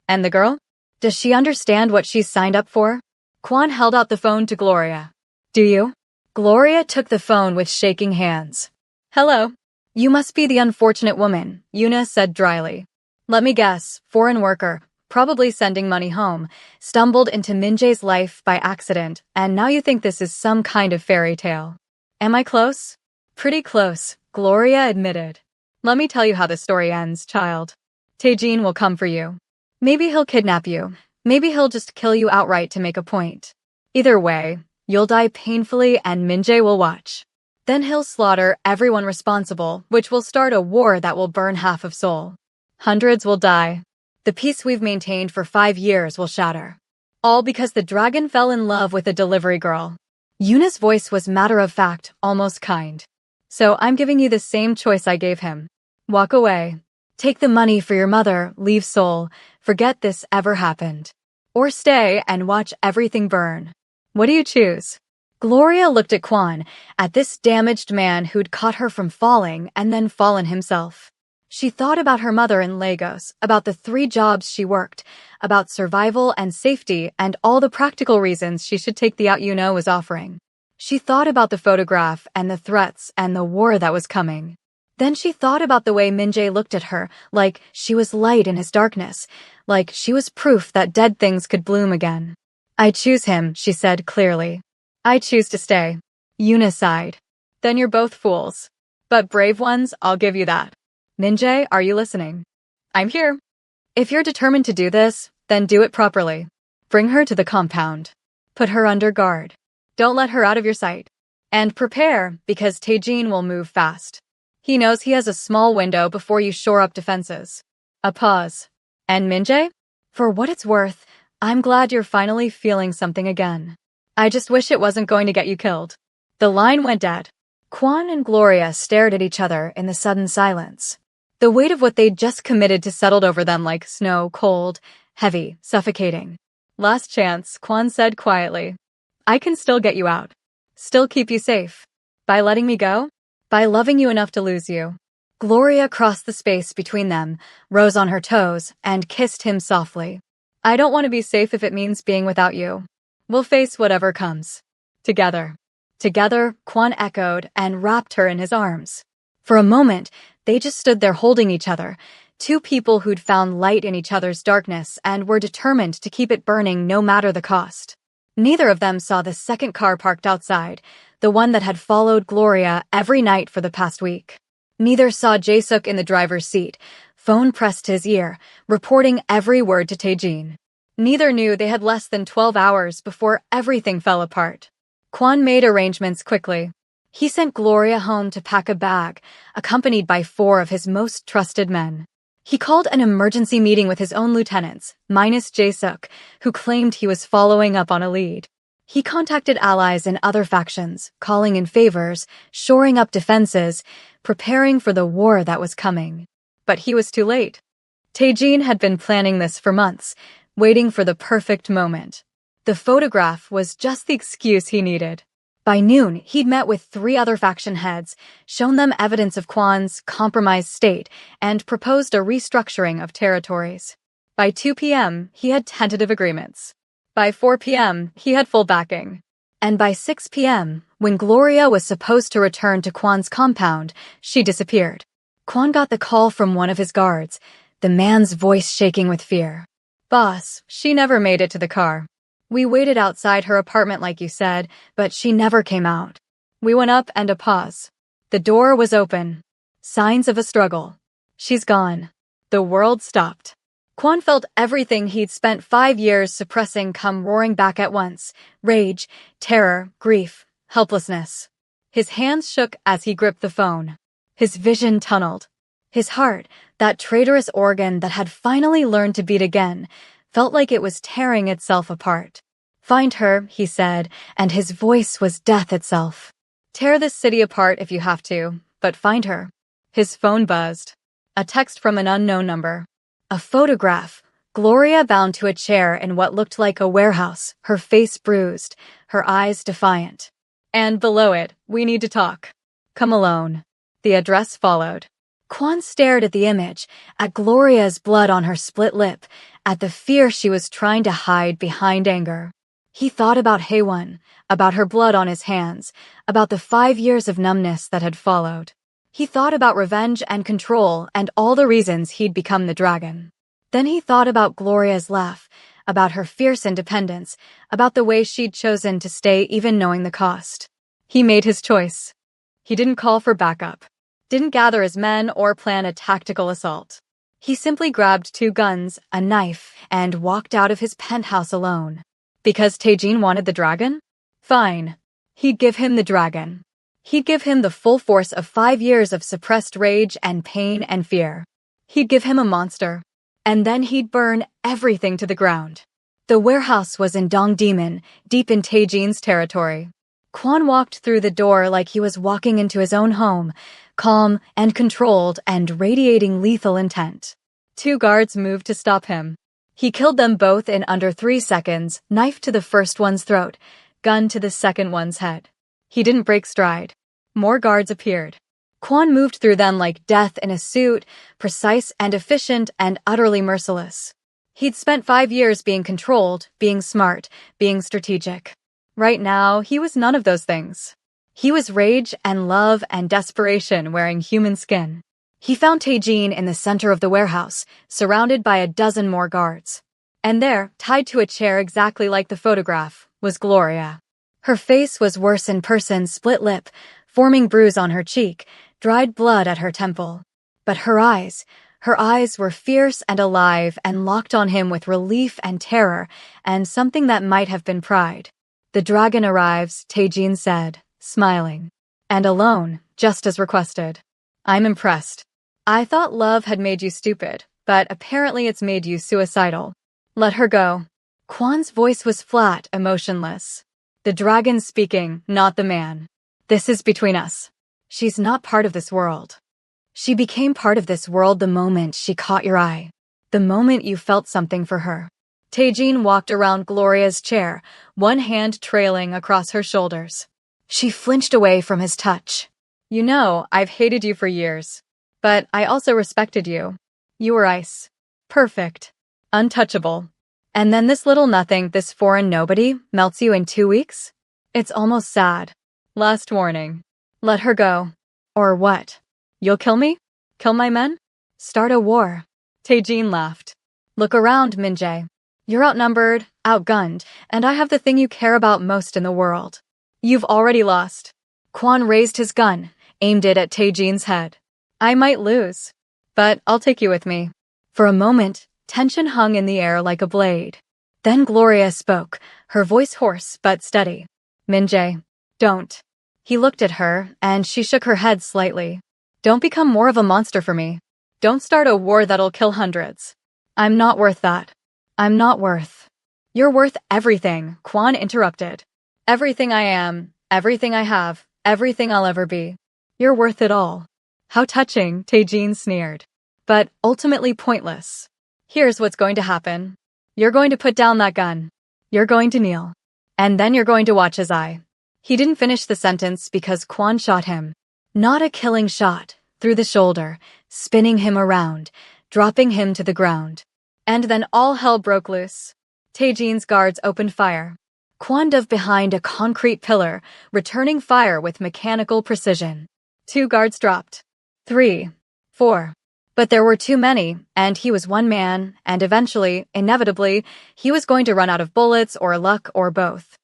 And the girl? Does she understand what she's signed up for? Kwon held out the phone to Gloria. Do you? Gloria took the phone with shaking hands. Hello. You must be the unfortunate woman, Yuna said dryly. Let me guess, foreign worker, probably sending money home, stumbled into Min-jae's life by accident, and now you think this is some kind of fairy tale. Am I close? Pretty close, Gloria admitted. Let me tell you how the story ends, child. Taejin will come for you. Maybe he'll kidnap you. Maybe he'll just kill you outright to make a point. Either way, you'll die painfully and Min-jae will watch. Then he'll slaughter everyone responsible, which will start a war that will burn half of Seoul. Hundreds will die. The peace we've maintained for 5 years will shatter. All because the dragon fell in love with a delivery girl. Yuna's voice was matter-of-fact, almost kind. So I'm giving you the same choice I gave him. Walk away. Take the money for your mother, leave Seoul, forget this ever happened. Or stay and watch everything burn. What do you choose? Gloria looked at Kwon, at this damaged man who'd caught her from falling and then fallen himself. She thought about her mother in Lagos, about the 3 jobs she worked, about survival and safety and all the practical reasons she should take the out Yuna was offering. She thought about the photograph and the threats and the war that was coming. Then she thought about the way Min-jae looked at her, like she was light in his darkness, like she was proof that dead things could bloom again. I choose him, she said clearly. I choose to stay. Yuna sighed. Then you're both fools. But brave ones, I'll give you that. Min-jae, are you listening? I'm here. If you're determined to do this, then do it properly. Bring her to the compound. Put her under guard. Don't let her out of your sight. And prepare, because Taejin will move fast. He knows he has a small window before you shore up defenses. A pause. And Min-jae? For what it's worth, I'm glad you're finally feeling something again. I just wish it wasn't going to get you killed. The line went dead. Kwon and Gloria stared at each other in the sudden silence. The weight of what they'd just committed to settled over them like snow, cold, heavy, suffocating. Last chance, Kwon said quietly. I can still get you out. Still keep you safe. By letting me go? By loving you enough to lose you. Gloria crossed the space between them, rose on her toes, and kissed him softly. I don't want to be safe if it means being without you. We'll face whatever comes. Together. Together, Kwon echoed and wrapped her in his arms. For a moment, they just stood there holding each other, 2 people who'd found light in each other's darkness and were determined to keep it burning no matter the cost. Neither of them saw the second car parked outside, the one that had followed Gloria every night for the past week. Neither saw Jae-suk in the driver's seat, phone pressed to his ear, reporting every word to Taejin. Neither knew they had less than 12 hours before everything fell apart. Kwon made arrangements quickly. He sent Gloria home to pack a bag, accompanied by 4 of his most trusted men. He called an emergency meeting with his own lieutenants, minus Jae-suk, who claimed he was following up on a lead. He contacted allies in other factions, calling in favors, shoring up defenses, preparing for the war that was coming. But he was too late. Taejin had been planning this for months, waiting for the perfect moment. The photograph was just the excuse he needed. By noon, he'd met with 3 other faction heads, shown them evidence of Kwon's compromised state, and proposed a restructuring of territories. By 2 p.m., he had tentative agreements. By 4 p.m., he had full backing. And by 6 p.m., when Gloria was supposed to return to Kwon's compound, she disappeared. Kwon got the call from one of his guards, the man's voice shaking with fear. Boss, she never made it to the car. We waited outside her apartment like you said, but she never came out. We went up and a pause. The door was open. Signs of a struggle. She's gone. The world stopped. Kwon felt everything he'd spent 5 years suppressing come roaring back at once. Rage, terror, grief, helplessness. His hands shook as he gripped the phone. His vision tunneled. His heart, that traitorous organ that had finally learned to beat again, felt like it was tearing itself apart. Find her, he said, and his voice was death itself. Tear this city apart if you have to, but find her. His phone buzzed. A text from an unknown number. A photograph. Gloria bound to a chair in what looked like a warehouse, her face bruised, her eyes defiant. And below it, we need to talk. Come alone. The address followed. Kwon stared at the image, at Gloria's blood on her split lip, at the fear she was trying to hide behind anger. He thought about Haewon, about her blood on his hands, about the 5 years of numbness that had followed. He thought about revenge and control and all the reasons he'd become the dragon. Then he thought about Gloria's laugh, about her fierce independence, about the way she'd chosen to stay even knowing the cost. He made his choice. He didn't call for backup, didn't gather his men or plan a tactical assault. He simply grabbed 2 guns, a knife, and walked out of his penthouse alone. Because Taejin wanted the dragon? Fine. He'd give him the dragon. He'd give him the full force of 5 years of suppressed rage and pain and fear. He'd give him a monster. and then he'd burn everything to the ground. The warehouse was in Dongdaemun, deep in Taejin's territory. Kwon walked through the door like he was walking into his own home, calm and controlled and radiating lethal intent. 2 guards moved to stop him. He killed them both in under 3 seconds, knife to the first one's throat, gun to the second one's head. He didn't break stride. More guards appeared. Kwon moved through them like death in a suit, precise and efficient and utterly merciless. He'd spent 5 years being controlled, being smart, being strategic. Right now, he was none of those things. He was rage and love and desperation wearing human skin. He found Taejin in the center of the warehouse, surrounded by a dozen more guards. And there, tied to a chair exactly like the photograph, was Gloria. Her face was worse in person, split lip, forming bruise on her cheek, dried blood at her temple. But her eyes were fierce and alive and locked on him with relief and terror and something that might have been pride. "The dragon arrives," Taejin said, smiling. "And alone, just as requested. I'm impressed. I thought love had made you stupid, but apparently it's made you suicidal. Let her go." Kwon's voice was flat, emotionless. "The dragon's speaking, not the man. This is between us. She's not part of this world. She became part of this world the moment she caught your eye. The moment you felt something for her." Taejin walked around Gloria's chair, one hand trailing across her shoulders. She flinched away from his touch. "You know, I've hated you for years. But I also respected you. You were ice. Perfect. Untouchable. And then this little nothing, this foreign nobody, melts you in 2 weeks? It's almost sad. Last warning. Let her go. Or what? You'll kill me? Kill my men? Start a war." Taejin laughed. "Look around, Min-jae. You're outnumbered, outgunned, and I have the thing you care about most in the world. You've already lost." Kwon raised his gun, aimed it at Taejin's head. "I might lose, but I'll take you with me." For a moment, tension hung in the air like a blade. Then Gloria spoke, her voice hoarse but steady. "Min-jae, don't." He looked at her, and she shook her head slightly. "Don't become more of a monster for me. Don't start a war that'll kill hundreds. I'm not worth that. I'm not worth." "You're worth everything," Kwon interrupted. "Everything I am, everything I have, everything I'll ever be. You're worth it all." "How touching," Taejin sneered. "But ultimately pointless. Here's what's going to happen. You're going to put down that gun. You're going to kneel. And then you're going to watch his eye." He didn't finish the sentence because Kwon shot him. Not a killing shot, through the shoulder, spinning him around, dropping him to the ground. And then all hell broke loose. Taejin's guards opened fire. Kwon dove behind a concrete pillar, returning fire with mechanical precision. 2 guards dropped. 3, 4. But there were too many, and he was one man, and eventually, inevitably, he was going to run out of bullets or luck or both.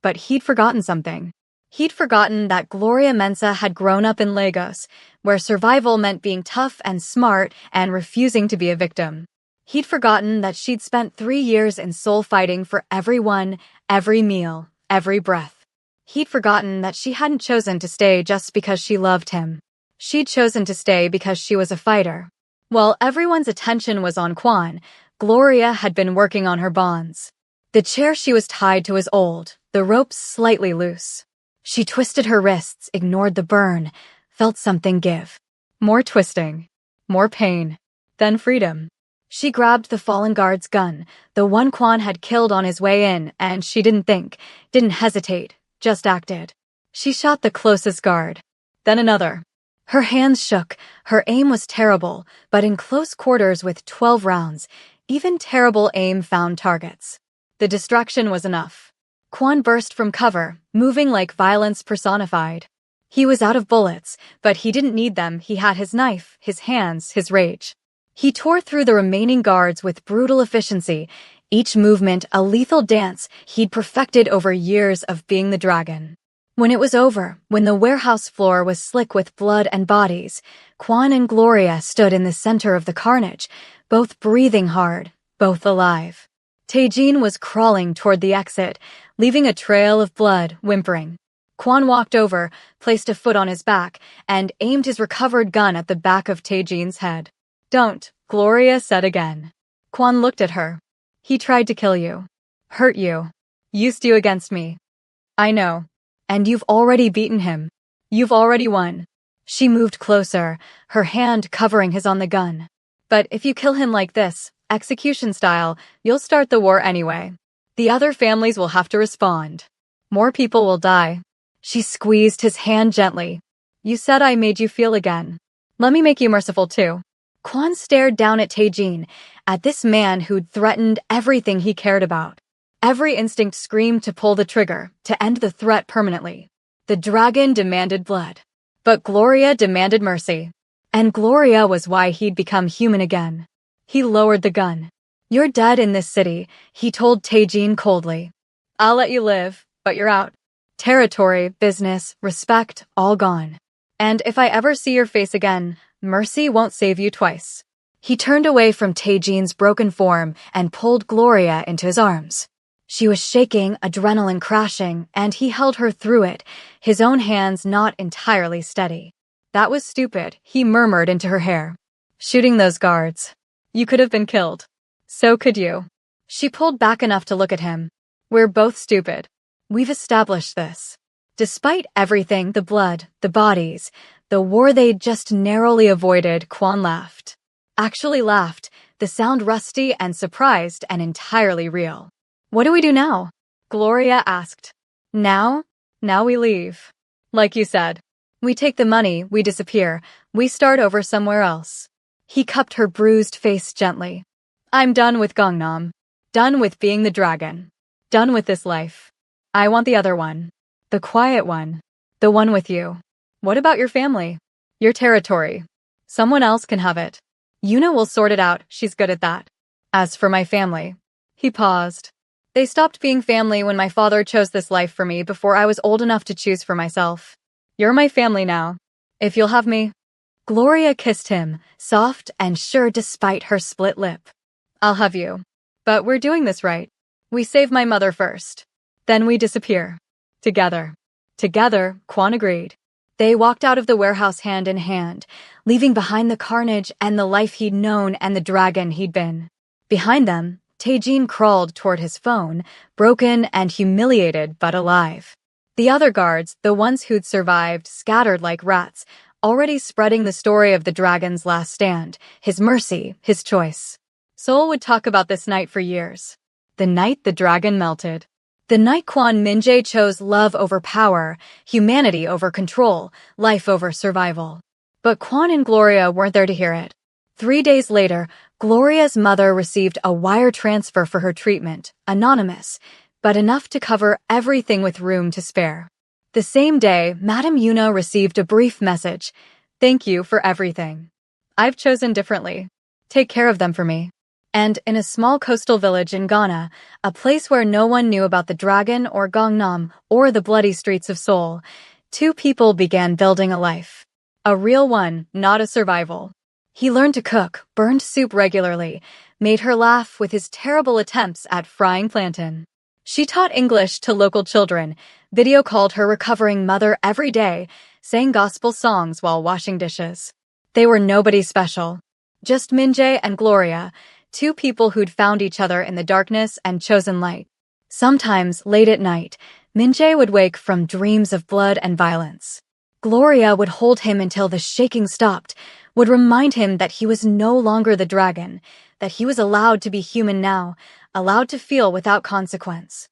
But he'd forgotten something. He'd forgotten that Gloria Mensa had grown up in Lagos, where survival meant being tough and smart and refusing to be a victim. He'd forgotten that she'd spent 3 years in soul fighting for everyone, every meal, every breath. He'd forgotten that she hadn't chosen to stay just because she loved him. She'd chosen to stay because she was a fighter. While everyone's attention was on Kwon, Gloria had been working on her bonds. The chair she was tied to was old, the ropes slightly loose. She twisted her wrists, ignored the burn, felt something give. More twisting, more pain, then freedom. She grabbed the fallen guard's gun, the one Kwon had killed on his way in, and she didn't think, didn't hesitate, just acted. She shot the closest guard. Then another. Her hands shook, her aim was terrible, but in close quarters with 12 rounds, even terrible aim found targets. The distraction was enough. Kwon burst from cover, moving like violence personified. He was out of bullets, but he didn't need them. He had his knife, his hands, his rage. He tore through the remaining guards with brutal efficiency, each movement a lethal dance he'd perfected over years of being the dragon. When it was over, when the warehouse floor was slick with blood and bodies, Kwon and Gloria stood in the center of the carnage, both breathing hard, both alive. Taejin was crawling toward the exit, leaving a trail of blood, whimpering. Kwon walked over, placed a foot on his back, and aimed his recovered gun at the back of Taejin's head. "Don't," Gloria said again. Quan looked at her. He tried to kill you. Hurt you. Used you against me. I know. And you've already beaten him. You've already won. She moved closer, her hand covering his on the gun. But if you kill him like this, execution style, you'll start the war anyway. The other families will have to respond. More people will die. She squeezed his hand gently. You said I made you feel again. Let me make you merciful too. Quan stared down at Taejin, at this man who'd threatened everything he cared about. Every instinct screamed to pull the trigger, to end the threat permanently. The dragon demanded blood. But Gloria demanded mercy. And Gloria was why he'd become human again. He lowered the gun. You're dead in this city, he told Taejin coldly. I'll let you live, but you're out. Territory, business, respect, all gone. And if I ever see your face again, mercy won't save you twice. He turned away from Taejin's broken form and pulled Gloria into his arms. She was shaking, adrenaline crashing, and he held her through it, his own hands not entirely steady. That was stupid, he murmured into her hair. Shooting those guards. You could have been killed. So could you. She pulled back enough to look at him. We're both stupid. We've established this. Despite everything, the blood, the bodies, the war they'd just narrowly avoided, Quan laughed. Actually laughed, the sound rusty and surprised and entirely real. What do we do now? Gloria asked. Now? Now we leave. Like you said. We take the money, we disappear, we start over somewhere else. He cupped her bruised face gently. I'm done with Gangnam. Done with being the dragon. Done with this life. I want the other one. The quiet one. The one with you. What about your family? Your territory. Someone else can have it. Yuna will sort it out, she's good at that. As for my family. He paused. They stopped being family when my father chose this life for me before I was old enough to choose for myself. You're my family now. If you'll have me. Gloria kissed him, soft and sure despite her split lip. I'll have you. But we're doing this right. We save my mother first. Then we disappear. Together. Together, Quan agreed. They walked out of the warehouse hand in hand, leaving behind the carnage and the life he'd known and the dragon he'd been. Behind them, Taejin crawled toward his phone, broken and humiliated but alive. The other guards, the ones who'd survived, scattered like rats, already spreading the story of the dragon's last stand, his mercy, his choice. Seoul would talk about this night for years. The night the dragon melted. The night Kwon Min-jae chose love over power, humanity over control, life over survival. But Kwon and Gloria weren't there to hear it. 3 days later, Gloria's mother received a wire transfer for her treatment, anonymous, but enough to cover everything with room to spare. The same day, Madame Yuna received a brief message. Thank you for everything. I've chosen differently. Take care of them for me. And in a small coastal village in Ghana, a place where no one knew about the dragon or Gangnam or the bloody streets of Seoul, 2 people began building a life. A real one, not a survival. He learned to cook, burned soup regularly, made her laugh with his terrible attempts at frying plantain. She taught English to local children, video called her recovering mother every day, sang gospel songs while washing dishes. They were nobody special. Just Min-jae and Gloria, 2 people who'd found each other in the darkness and chosen light. Sometimes, late at night, Min-jae would wake from dreams of blood and violence. Gloria would hold him until the shaking stopped, would remind him that he was no longer the dragon, that he was allowed to be human now, allowed to feel without consequence.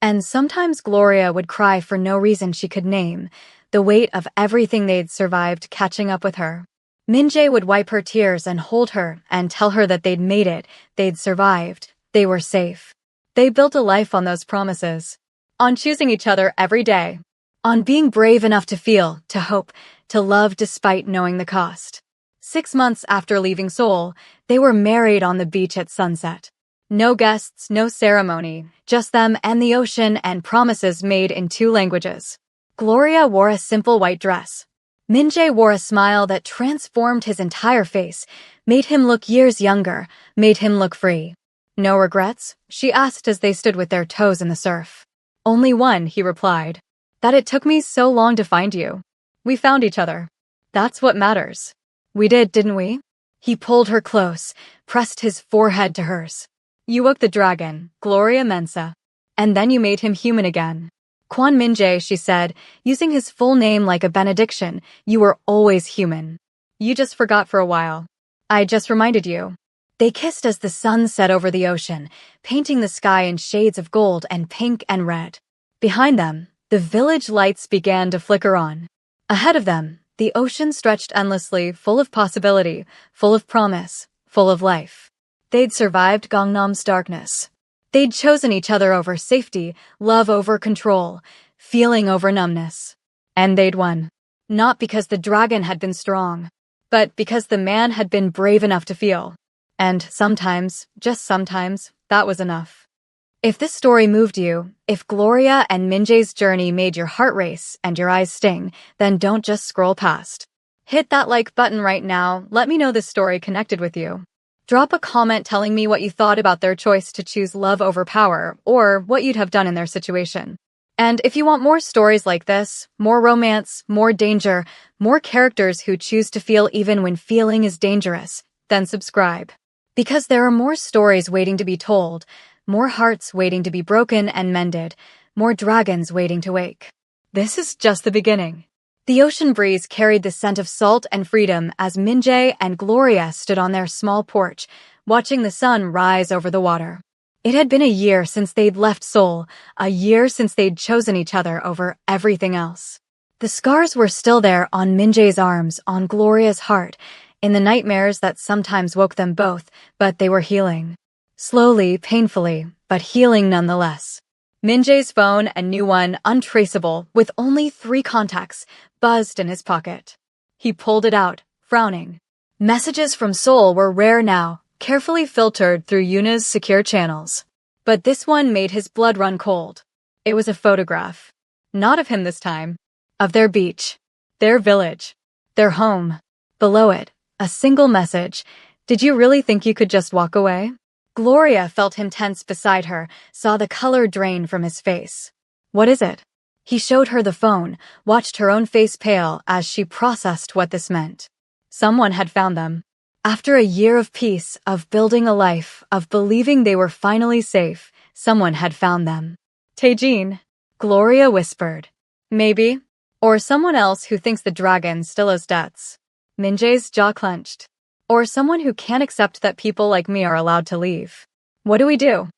And sometimes Gloria would cry for no reason she could name, the weight of everything they'd survived catching up with her. Min-jae would wipe her tears and hold her and tell her that they'd made it, they'd survived, they were safe. They built a life on those promises. On choosing each other every day. On being brave enough to feel, to hope, to love despite knowing the cost. 6 months after leaving Seoul, they were married on the beach at sunset. No guests, no ceremony, just them and the ocean and promises made in 2 languages. Gloria wore a simple white dress. Min-jae wore a smile that transformed his entire face, made him look years younger, made him look free. No regrets? She asked as they stood with their toes in the surf. Only one, he replied. That it took me so long to find you. We found each other. That's what matters. We did, didn't we? He pulled her close, pressed his forehead to hers. You woke the dragon, Gloria Mensa. And then you made him human again. Quan Minjae, she said, using his full name like a benediction, you were always human. You just forgot for a while. I just reminded you. They kissed as the sun set over the ocean, painting the sky in shades of gold and pink and red. Behind them, the village lights began to flicker on. Ahead of them, the ocean stretched endlessly, full of possibility, full of promise, full of life. They'd survived Gangnam's darkness. They'd chosen each other over safety, love over control, feeling over numbness. And they'd won. Not because the dragon had been strong, but because the man had been brave enough to feel. And sometimes, just sometimes, that was enough. If this story moved you, if Gloria and Minjae's journey made your heart race and your eyes sting, then don't just scroll past. Hit that like button right now. Let me know this story connected with you. Drop a comment telling me what you thought about their choice to choose love over power, or what you'd have done in their situation. And if you want more stories like this, more romance, more danger, more characters who choose to feel even when feeling is dangerous, then subscribe. Because there are more stories waiting to be told, more hearts waiting to be broken and mended, more dragons waiting to wake. This is just the beginning. The ocean breeze carried the scent of salt and freedom as Minjae and Gloria stood on their small porch, watching the sun rise over the water. It had been a year since they'd left Seoul, a year since they'd chosen each other over everything else. The scars were still there on Minjae's arms, on Gloria's heart, in the nightmares that sometimes woke them both, but they were healing. Slowly, painfully, but healing nonetheless. Minjae's phone, a new one, untraceable, with only 3 contacts, buzzed in his pocket. He pulled it out, frowning. Messages from Seoul were rare now, carefully filtered through Yuna's secure channels. But this one made his blood run cold. It was a photograph. Not of him this time. Of their beach. Their village. Their home. Below it, a single message. Did you really think you could just walk away? Gloria felt him tense beside her, saw the color drain from his face. What is it? He showed her the phone, watched her own face pale as she processed what this meant. Someone had found them. After a year of peace, of building a life, of believing they were finally safe, someone had found them. Taejin, Gloria whispered. Maybe. Or someone else who thinks the dragon still owes debts. Minjae's jaw clenched. Or someone who can't accept that people like me are allowed to leave. What do we do?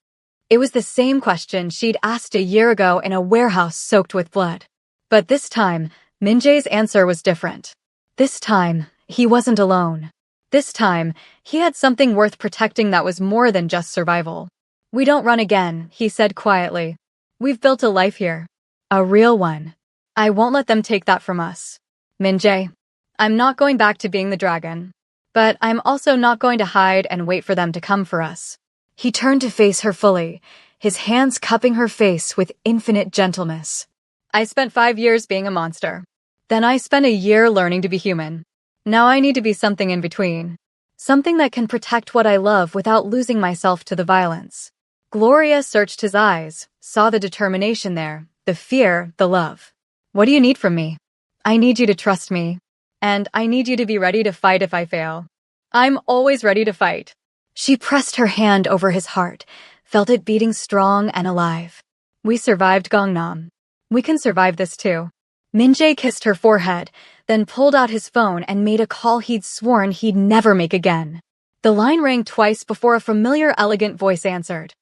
It was the same question she'd asked a year ago in a warehouse soaked with blood. But this time, Minjae's answer was different. This time, he wasn't alone. This time, he had something worth protecting that was more than just survival. We don't run again, he said quietly. We've built a life here. A real one. I won't let them take that from us. Minjae, I'm not going back to being the dragon. But I'm also not going to hide and wait for them to come for us. He turned to face her fully, his hands cupping her face with infinite gentleness. I spent 5 years being a monster. Then I spent a year learning to be human. Now I need to be something in between. Something that can protect what I love without losing myself to the violence. Gloria searched his eyes, saw the determination there, the fear, the love. What do you need from me? I need you to trust me. And I need you to be ready to fight if I fail. I'm always ready to fight. She pressed her hand over his heart, felt it beating strong and alive. We survived Gangnam. We can survive this too. Minjae kissed her forehead, then pulled out his phone and made a call he'd sworn he'd never make again. The line rang twice before a familiar, elegant voice answered.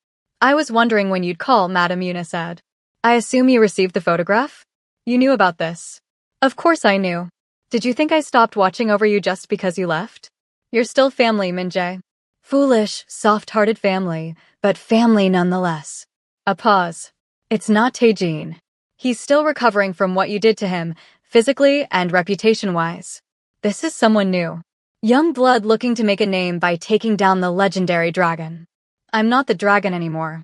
I was wondering when you'd call, Madam Yuna said. I assume you received the photograph? You knew about this. Of course I knew. Did you think I stopped watching over you just because you left? You're still family, Minjae. Foolish, soft-hearted family, but family nonetheless. A pause. It's not Taejin. He's still recovering from what you did to him, physically and reputation-wise. This is someone new. Young blood looking to make a name by taking down the legendary dragon. I'm not the dragon anymore.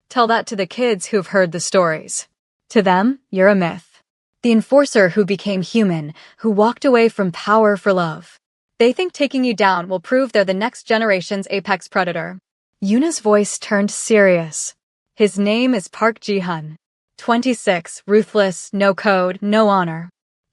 Tell that to the kids who've heard the stories. To them, you're a myth. The enforcer who became human, who walked away from power for love. They think taking you down will prove they're the next generation's apex predator. Yuna's voice turned serious. His name is Park Ji-hun. 26, ruthless, no code, no honor.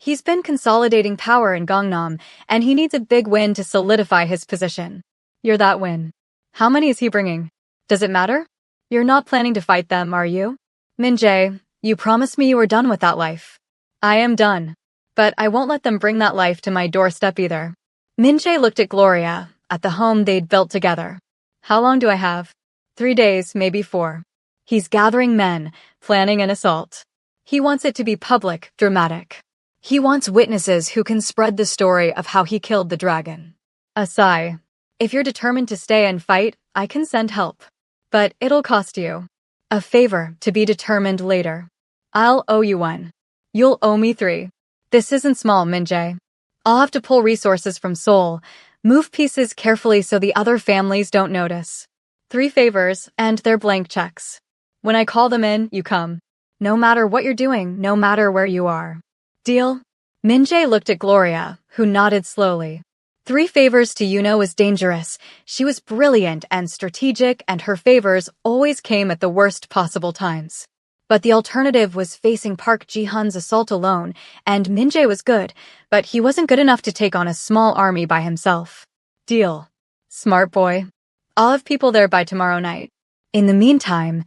He's been consolidating power in Gangnam, and he needs a big win to solidify his position. You're that win. How many is he bringing? Does it matter? You're not planning to fight them, are you? Min-jae, you promised me you were done with that life. I am done. But I won't let them bring that life to my doorstep either. Min-jae looked at Gloria, at the home they'd built together. How long do I have? 3 days, maybe 4. He's gathering men, planning an assault. He wants it to be public, dramatic. He wants witnesses who can spread the story of how he killed the dragon. A sigh. If you're determined to stay and fight, I can send help. But it'll cost you. A favor to be determined later. I'll owe you 1. You'll owe me 3. This isn't small, Min-jae. I'll have to pull resources from Seoul, move pieces carefully so the other families don't notice. 3 favors, and they're blank checks. When I call them in, you come. No matter what you're doing, no matter where you are. Deal? Min-jae looked at Gloria, who nodded slowly. 3 favors to Yuno was dangerous. She was brilliant and strategic, and her favors always came at the worst possible times. But the alternative was facing Park Ji-hun's assault alone, and Min-jae was good, but he wasn't good enough to take on a small army by himself. Deal. Smart boy. I'll have people there by tomorrow night. In the meantime,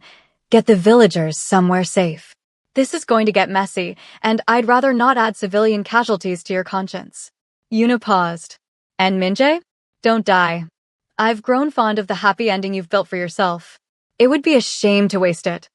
get the villagers somewhere safe. This is going to get messy, and I'd rather not add civilian casualties to your conscience. Yuna paused. And Min-jae? Don't die. I've grown fond of the happy ending you've built for yourself. It would be a shame to waste it.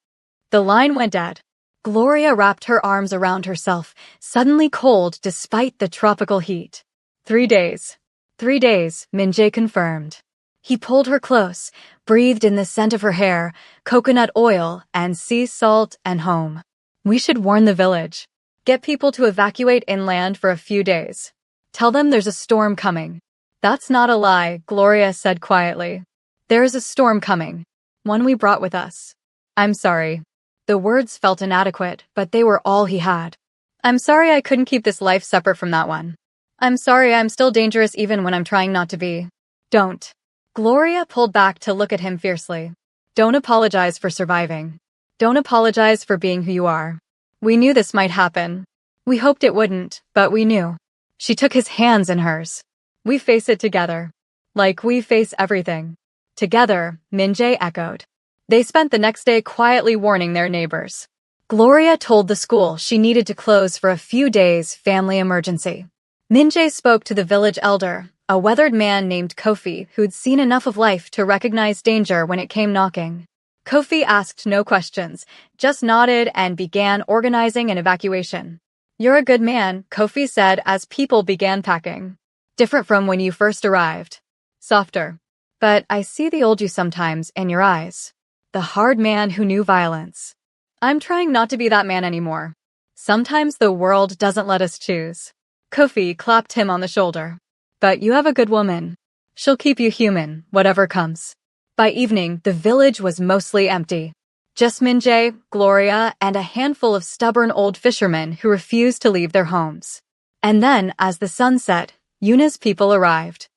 The line went dead. Gloria wrapped her arms around herself, suddenly cold despite the tropical heat. 3 days. 3 days, Min-jae confirmed. He pulled her close, breathed in the scent of her hair, coconut oil, and sea salt, and home. We should warn the village. Get people to evacuate inland for a few days. Tell them there's a storm coming. That's not a lie, Gloria said quietly. There is a storm coming. One we brought with us. I'm sorry. The words felt inadequate, but they were all he had. I'm sorry I couldn't keep this life separate from that one. I'm sorry I'm still dangerous even when I'm trying not to be. Don't. Gloria pulled back to look at him fiercely. Don't apologize for surviving. Don't apologize for being who you are. We knew this might happen. We hoped it wouldn't, but we knew. She took his hands in hers. We face it together. Like we face everything. Together, Min-jae echoed. They spent the next day quietly warning their neighbors. Gloria told the school she needed to close for a few days, family emergency. Min-jae spoke to the village elder, a weathered man named Kofi who'd seen enough of life to recognize danger when it came knocking. Kofi asked no questions, just nodded and began organizing an evacuation. You're a good man, Kofi said as people began packing. Different from when you first arrived. Softer. But I see the old you sometimes in your eyes. The hard man who knew violence. I'm trying not to be that man anymore. Sometimes the world doesn't let us choose. Kofi clapped him on the shoulder. But you have a good woman. She'll keep you human, whatever comes. By evening, the village was mostly empty. Just Min-jae, Gloria, and a handful of stubborn old fishermen who refused to leave their homes. And then, as the sun set, Yuna's people arrived.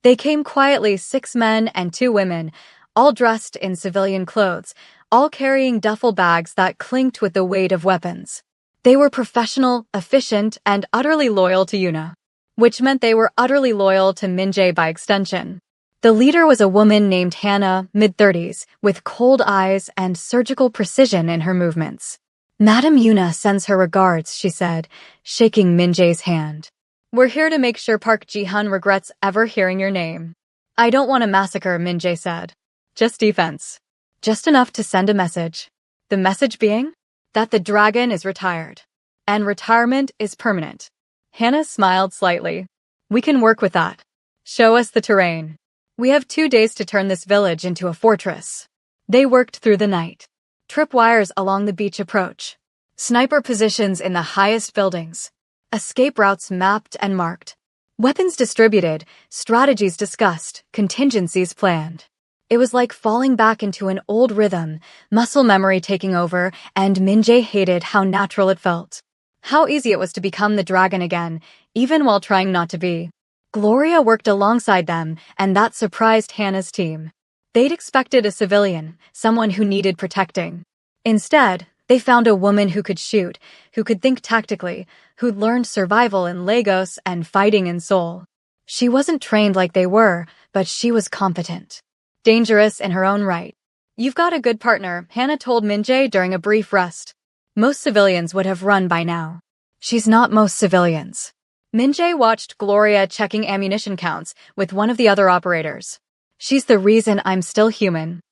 They came quietly, 6 men and 2 women, all dressed in civilian clothes, all carrying duffel bags that clinked with the weight of weapons. They were professional, efficient, and utterly loyal to Yuna. Which meant they were utterly loyal to Min-jae by extension. The leader was a woman named Hannah, mid-30s, with cold eyes and surgical precision in her movements. Madam Yuna sends her regards, she said, shaking Min-jae's hand. We're here to make sure Park Ji-hun regrets ever hearing your name. I don't want a massacre, Min-jae said. Just defense. Just enough to send a message. The message being? That the dragon is retired. And retirement is permanent. Hannah smiled slightly. We can work with that. Show us the terrain. We have 2 days to turn this village into a fortress. They worked through the night. Tripwires along the beach approach. Sniper positions in the highest buildings. Escape routes mapped and marked. Weapons distributed, strategies discussed, contingencies planned. It was like falling back into an old rhythm, muscle memory taking over, and Min-jae hated how natural it felt. How easy it was to become the dragon again, even while trying not to be. Gloria worked alongside them, and that surprised Hannah's team. They'd expected a civilian, someone who needed protecting. Instead, They found a woman who could shoot, who could think tactically, who'd learned survival in Lagos and fighting in Seoul. She wasn't trained like they were, but she was competent. Dangerous in her own right. You've got a good partner, Hannah told Min-jae during a brief rest. Most civilians would have run by now. She's not most civilians. Min-jae watched Gloria checking ammunition counts with one of the other operators. She's the reason I'm still human.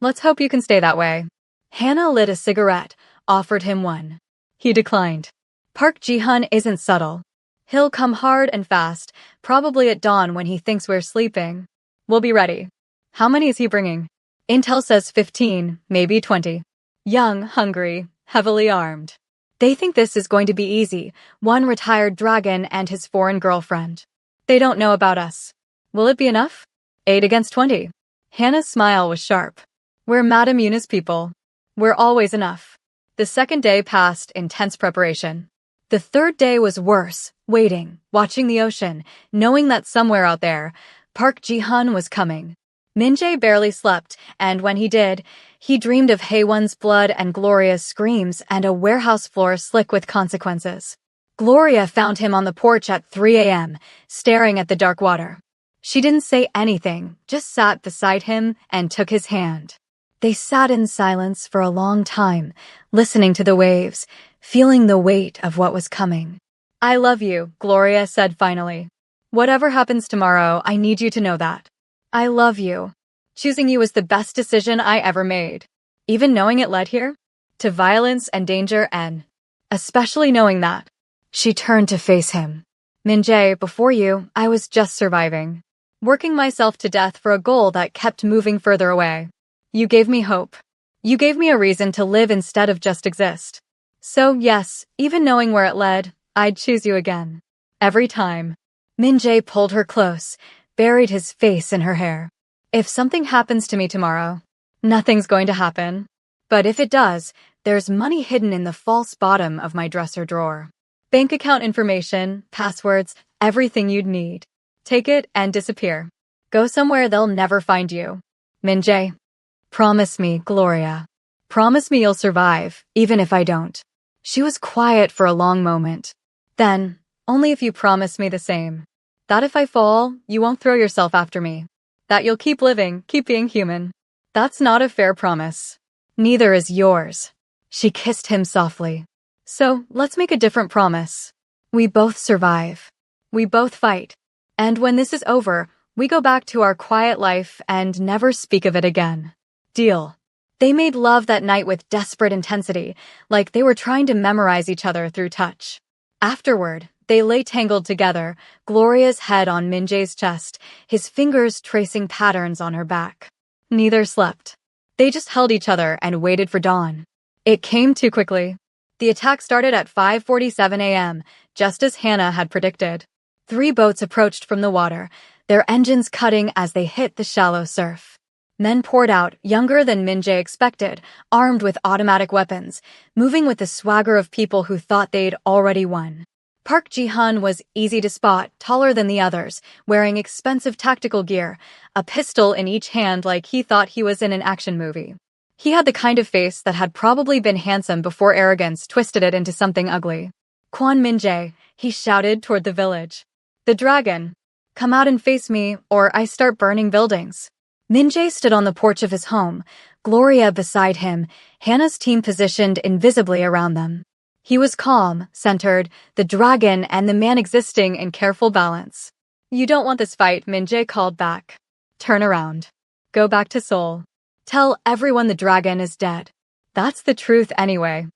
Let's hope you can stay that way. Hannah lit a cigarette, offered him one. He declined. Park Ji-hun isn't subtle. He'll come hard and fast, probably at dawn when he thinks we're sleeping. We'll be ready. How many is he bringing? Intel says 15, maybe 20. Young, hungry, heavily armed. They think this is going to be easy, one retired dragon and his foreign girlfriend. They don't know about us. Will it be enough? 8 against 20. Hannah's smile was sharp. We're Madame Yuna's people. We're always enough. The second day passed in tense preparation. The third day was worse, waiting, watching the ocean, knowing that somewhere out there, Park Ji-hun was coming. Min-jae barely slept, and when he did, he dreamed of Haewon's blood and Gloria's screams and a warehouse floor slick with consequences. Gloria found him on the porch at 3 a.m., staring at the dark water. She didn't say anything, just sat beside him and took his hand. They sat in silence for a long time, listening to the waves, feeling the weight of what was coming. I love you, Gloria said finally. Whatever happens tomorrow, I need you to know that. I love you. Choosing you was the best decision I ever made. Even knowing it led here? To violence and danger and... especially knowing that. She turned to face him. Min-jae, before you, I was just surviving. Working myself to death for a goal that kept moving further away. You gave me hope. You gave me a reason to live instead of just exist. So yes, even knowing where it led, I'd choose you again. Every time. Min-jae pulled her close, buried his face in her hair. If something happens to me tomorrow, nothing's going to happen. But if it does, there's money hidden in the false bottom of my dresser drawer. Bank account information, passwords, everything you'd need. Take it and disappear. Go somewhere they'll never find you. Min-jae. Promise me, Gloria. Promise me you'll survive, even if I don't. She was quiet for a long moment. Then, only if you promise me the same. That if I fall, you won't throw yourself after me. That you'll keep living, keep being human. That's not a fair promise. Neither is yours. She kissed him softly. So, let's make a different promise. We both survive. We both fight. And when this is over, we go back to our quiet life and never speak of it again. Deal. They made love that night with desperate intensity, like they were trying to memorize each other through touch. Afterward, they lay tangled together, Gloria's head on Min-jae's chest, his fingers tracing patterns on her back. Neither slept. They just held each other and waited for dawn. It came too quickly. The attack started at 5:47 a.m., just as Hannah had predicted. 3 boats approached from the water, their engines cutting as they hit the shallow surf. Men poured out, younger than Min-jae expected, armed with automatic weapons, moving with the swagger of people who thought they'd already won. Park Ji-hun was easy to spot, taller than the others, wearing expensive tactical gear, a pistol in each hand like he thought he was in an action movie. He had the kind of face that had probably been handsome before arrogance twisted it into something ugly. Kwon Min-jae, he shouted toward the village. The dragon. Come out and face me, or I start burning buildings. Min-jae stood on the porch of his home, Gloria beside him, Hannah's team positioned invisibly around them. He was calm, centered, the dragon and the man existing in careful balance. You don't want this fight, Min-jae called back. Turn around. Go back to Seoul. Tell everyone the dragon is dead. That's the truth anyway.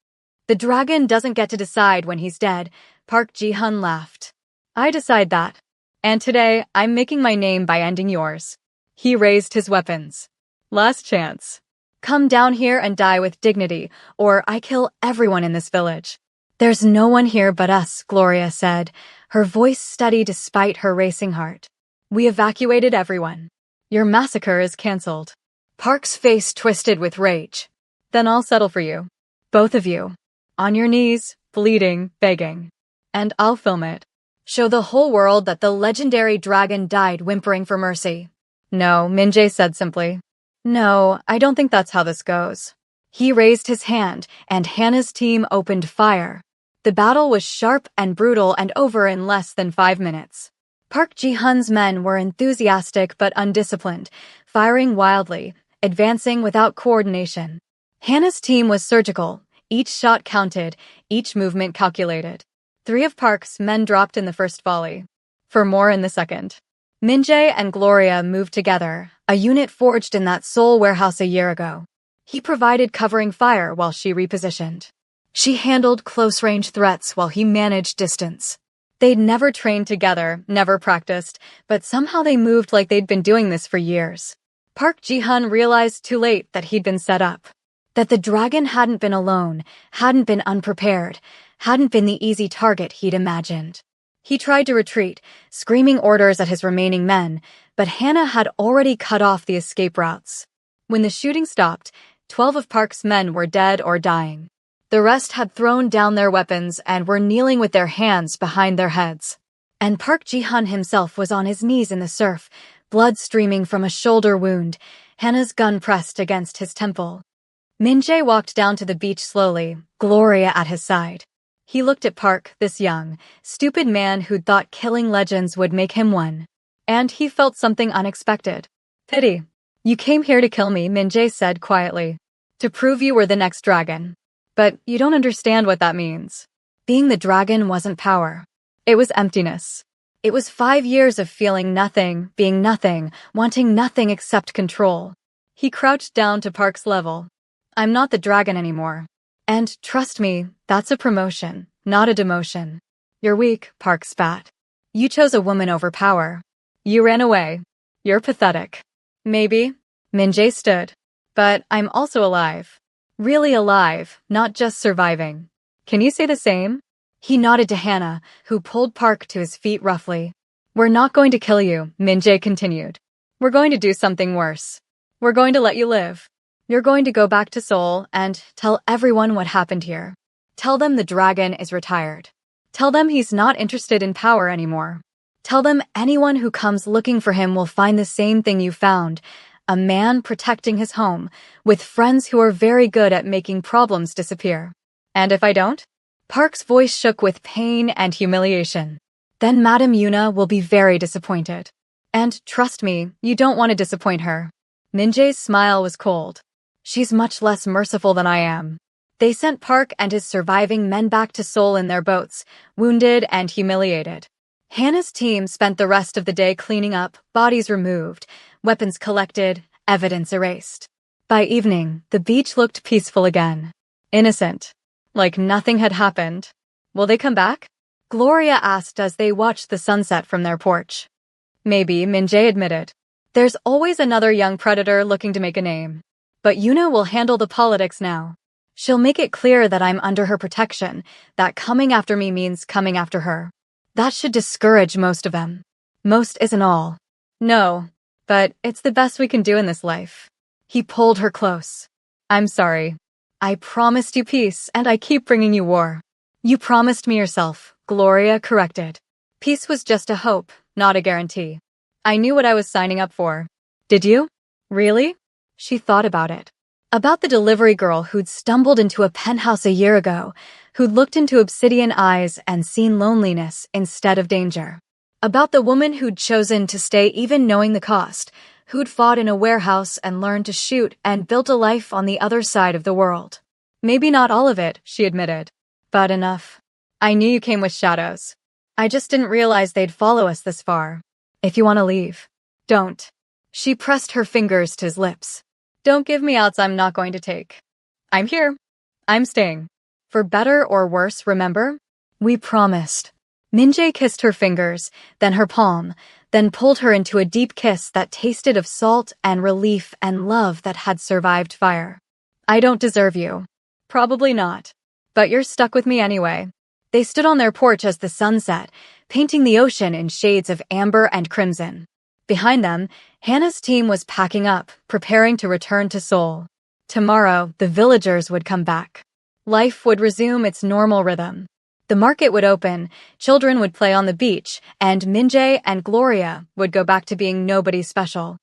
The dragon doesn't get to decide when he's dead, Park Ji-hun laughed. I decide that. And today, I'm making my name by ending yours. He raised his weapons. Last chance. Come down here and die with dignity, or I kill everyone in this village. There's no one here but us, Gloria said, her voice steady despite her racing heart. We evacuated everyone. Your massacre is cancelled. Park's face twisted with rage. Then I'll settle for you. Both of you. On your knees, bleeding, begging. And I'll film it. Show the whole world that the legendary dragon died whimpering for mercy. No, Min-jae said simply. No, I don't think that's how this goes. He raised his hand, and Hannah's team opened fire. The battle was sharp and brutal and over in less than 5 minutes. Park Ji-hun's men were enthusiastic but undisciplined, firing wildly, advancing without coordination. Hannah's team was surgical. Each shot counted, each movement calculated. 3 of Park's men dropped in the first volley. 4 more in the second. Min-jae and Gloria moved together, a unit forged in that Seoul warehouse a year ago. He provided covering fire while she repositioned. She handled close-range threats while he managed distance. They'd never trained together, never practiced, but somehow they moved like they'd been doing this for years. Park Ji-hun realized too late that he'd been set up. That the dragon hadn't been alone, hadn't been unprepared, hadn't been the easy target he'd imagined. He tried to retreat, screaming orders at his remaining men, but Hannah had already cut off the escape routes. When the shooting stopped, 12 of Park's men were dead or dying. The rest had thrown down their weapons and were kneeling with their hands behind their heads. And Park Ji-hun himself was on his knees in the surf, blood streaming from a shoulder wound, Hannah's gun pressed against his temple. Min-jae walked down to the beach slowly, Gloria at his side. He looked at Park, this young, stupid man who'd thought killing legends would make him one. And he felt something unexpected. Pity. You came here to kill me, Min-jae said quietly. To prove you were the next dragon. But you don't understand what that means. Being the dragon wasn't power. It was emptiness. It was 5 years of feeling nothing, being nothing, wanting nothing except control. He crouched down to Park's level. I'm not the dragon anymore. And trust me, that's a promotion, not a demotion. You're weak, Park spat. You chose a woman over power. You ran away. You're pathetic. Maybe. Min-jae stood. But I'm also alive. Really alive, not just surviving. Can you say the same? He nodded to Hannah, who pulled Park to his feet roughly. We're not going to kill you, Min-jae continued. We're going to do something worse. We're going to let you live. You're going to go back to Seoul and tell everyone what happened here. Tell them the dragon is retired. Tell them he's not interested in power anymore. Tell them anyone who comes looking for him will find the same thing you found, a man protecting his home, with friends who are very good at making problems disappear. And if I don't? Park's voice shook with pain and humiliation. Then Madame Yuna will be very disappointed. And trust me, you don't want to disappoint her. Min-jae's smile was cold. She's much less merciful than I am. They sent Park and his surviving men back to Seoul in their boats, wounded and humiliated. Hannah's team spent the rest of the day cleaning up, bodies removed, weapons collected, evidence erased. By evening, the beach looked peaceful again. Innocent. Like nothing had happened. Will they come back? Gloria asked as they watched the sunset from their porch. Maybe, Min-jae admitted. There's always another young predator looking to make a name. But Yuna will handle the politics now. She'll make it clear that I'm under her protection, that coming after me means coming after her. That should discourage most of them. Most isn't all. No, but it's the best we can do in this life. He pulled her close. I'm sorry. I promised you peace, and I keep bringing you war. You promised me yourself, Gloria corrected. Peace was just a hope, not a guarantee. I knew what I was signing up for. Did you? Really? She thought about it. About the delivery girl who'd stumbled into a penthouse a year ago, who'd looked into obsidian eyes and seen loneliness instead of danger. About the woman who'd chosen to stay even knowing the cost, who'd fought in a warehouse and learned to shoot and built a life on the other side of the world. Maybe not all of it, she admitted. But enough. I knew you came with shadows. I just didn't realize they'd follow us this far. If you want to leave, don't. She pressed her fingers to his lips. Don't give me outs I'm not going to take. I'm here. I'm staying. For better or worse, remember? We promised. Min-jae kissed her fingers, then her palm, then pulled her into a deep kiss that tasted of salt and relief and love that had survived fire. I don't deserve you. Probably not. But you're stuck with me anyway. They stood on their porch as the sun set, painting the ocean in shades of amber and crimson. Behind them, Hannah's team was packing up, preparing to return to Seoul. Tomorrow, the villagers would come back. Life would resume its normal rhythm. The market would open, children would play on the beach, and Min-jae and Gloria would go back to being nobody special.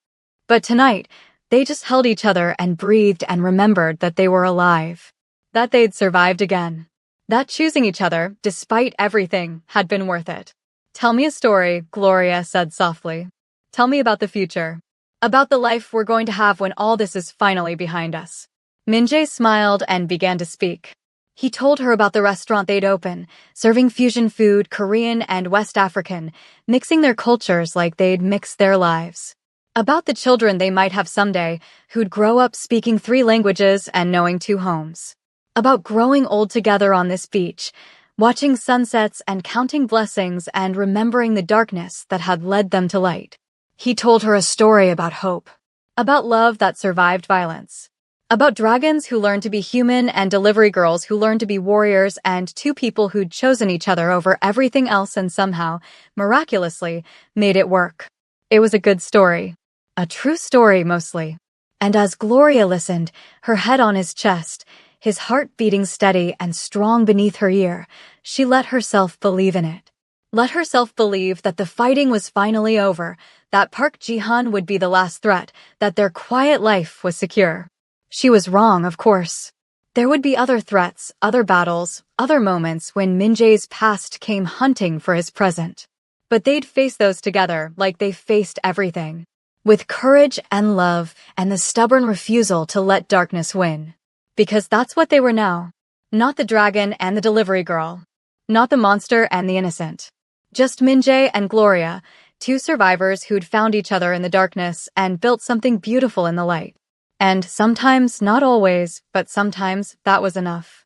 But tonight, They just held each other and breathed and remembered that they were alive. That they'd survived again. That choosing each other, despite everything, had been worth it. Tell me a story, Gloria said softly. Tell me about the future. About the life we're going to have when all this is finally behind us. Min-jae smiled and began to speak. He told her about the restaurant they'd open, serving fusion food, Korean and West African, mixing their cultures like they'd mixed their lives. About the children they might have someday, who'd grow up speaking 3 languages and knowing 2 homes. About growing old together on this beach, watching sunsets and counting blessings and remembering the darkness that had led them to light. He told her a story about hope, about love that survived violence, about dragons who learned to be human and delivery girls who learned to be warriors and 2 people who'd chosen each other over everything else and somehow, miraculously, made it work. It was a good story. A true story, mostly. And as Gloria listened, her head on his chest, his heart beating steady and strong beneath her ear, she let herself believe in it. Let herself believe that the fighting was finally over, that Park Ji-han would be the last threat, that their quiet life was secure. She was wrong, of course. There would be other threats, other battles, other moments when Min-jae's past came hunting for his present. But they'd face those together like they faced everything. With courage and love and the stubborn refusal to let darkness win. Because that's what they were now. Not the dragon and the delivery girl. Not the monster and the innocent. Just Min-jae and Gloria, 2 survivors who'd found each other in the darkness and built something beautiful in the light. And sometimes, not always, but sometimes that was enough.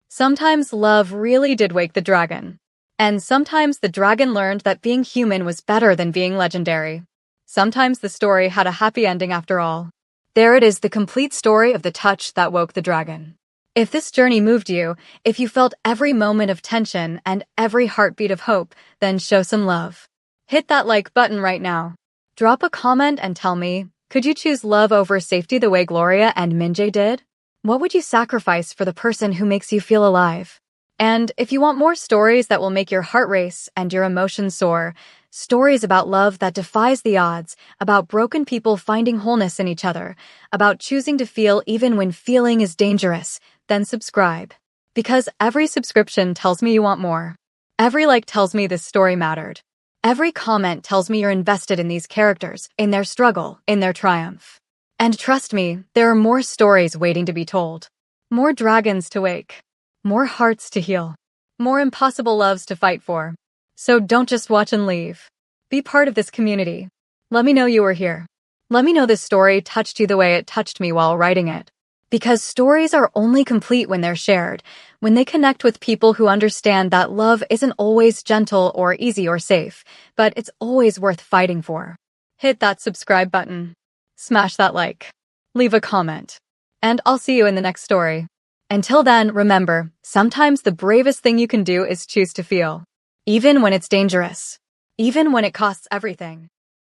Sometimes love really did wake the dragon. And sometimes the dragon learned that being human was better than being legendary. Sometimes the story had a happy ending after all. There it is, the complete story of the touch that woke the dragon. If this journey moved you, if you felt every moment of tension and every heartbeat of hope, then show some love. Hit that like button right now. Drop a comment and tell me, could you choose love over safety the way Gloria and Min-jae did? What would you sacrifice for the person who makes you feel alive? And if you want more stories that will make your heart race and your emotions soar, stories about love that defies the odds, about broken people finding wholeness in each other, about choosing to feel even when feeling is dangerous, then subscribe. Because every subscription tells me you want more. Every like tells me this story mattered. Every comment tells me you're invested in these characters, in their struggle, in their triumph. And trust me, there are more stories waiting to be told. More dragons to wake. More hearts to heal. More impossible loves to fight for. So don't just watch and leave. Be part of this community. Let me know you were here. Let me know this story touched you the way it touched me while writing it. Because stories are only complete when they're shared, when they connect with people who understand that love isn't always gentle or easy or safe, but it's always worth fighting for. Hit that subscribe button. Smash that like. Leave a comment. And I'll see you in the next story. Until then, remember, sometimes the bravest thing you can do is choose to feel. Even when it's dangerous. Even when it costs everything.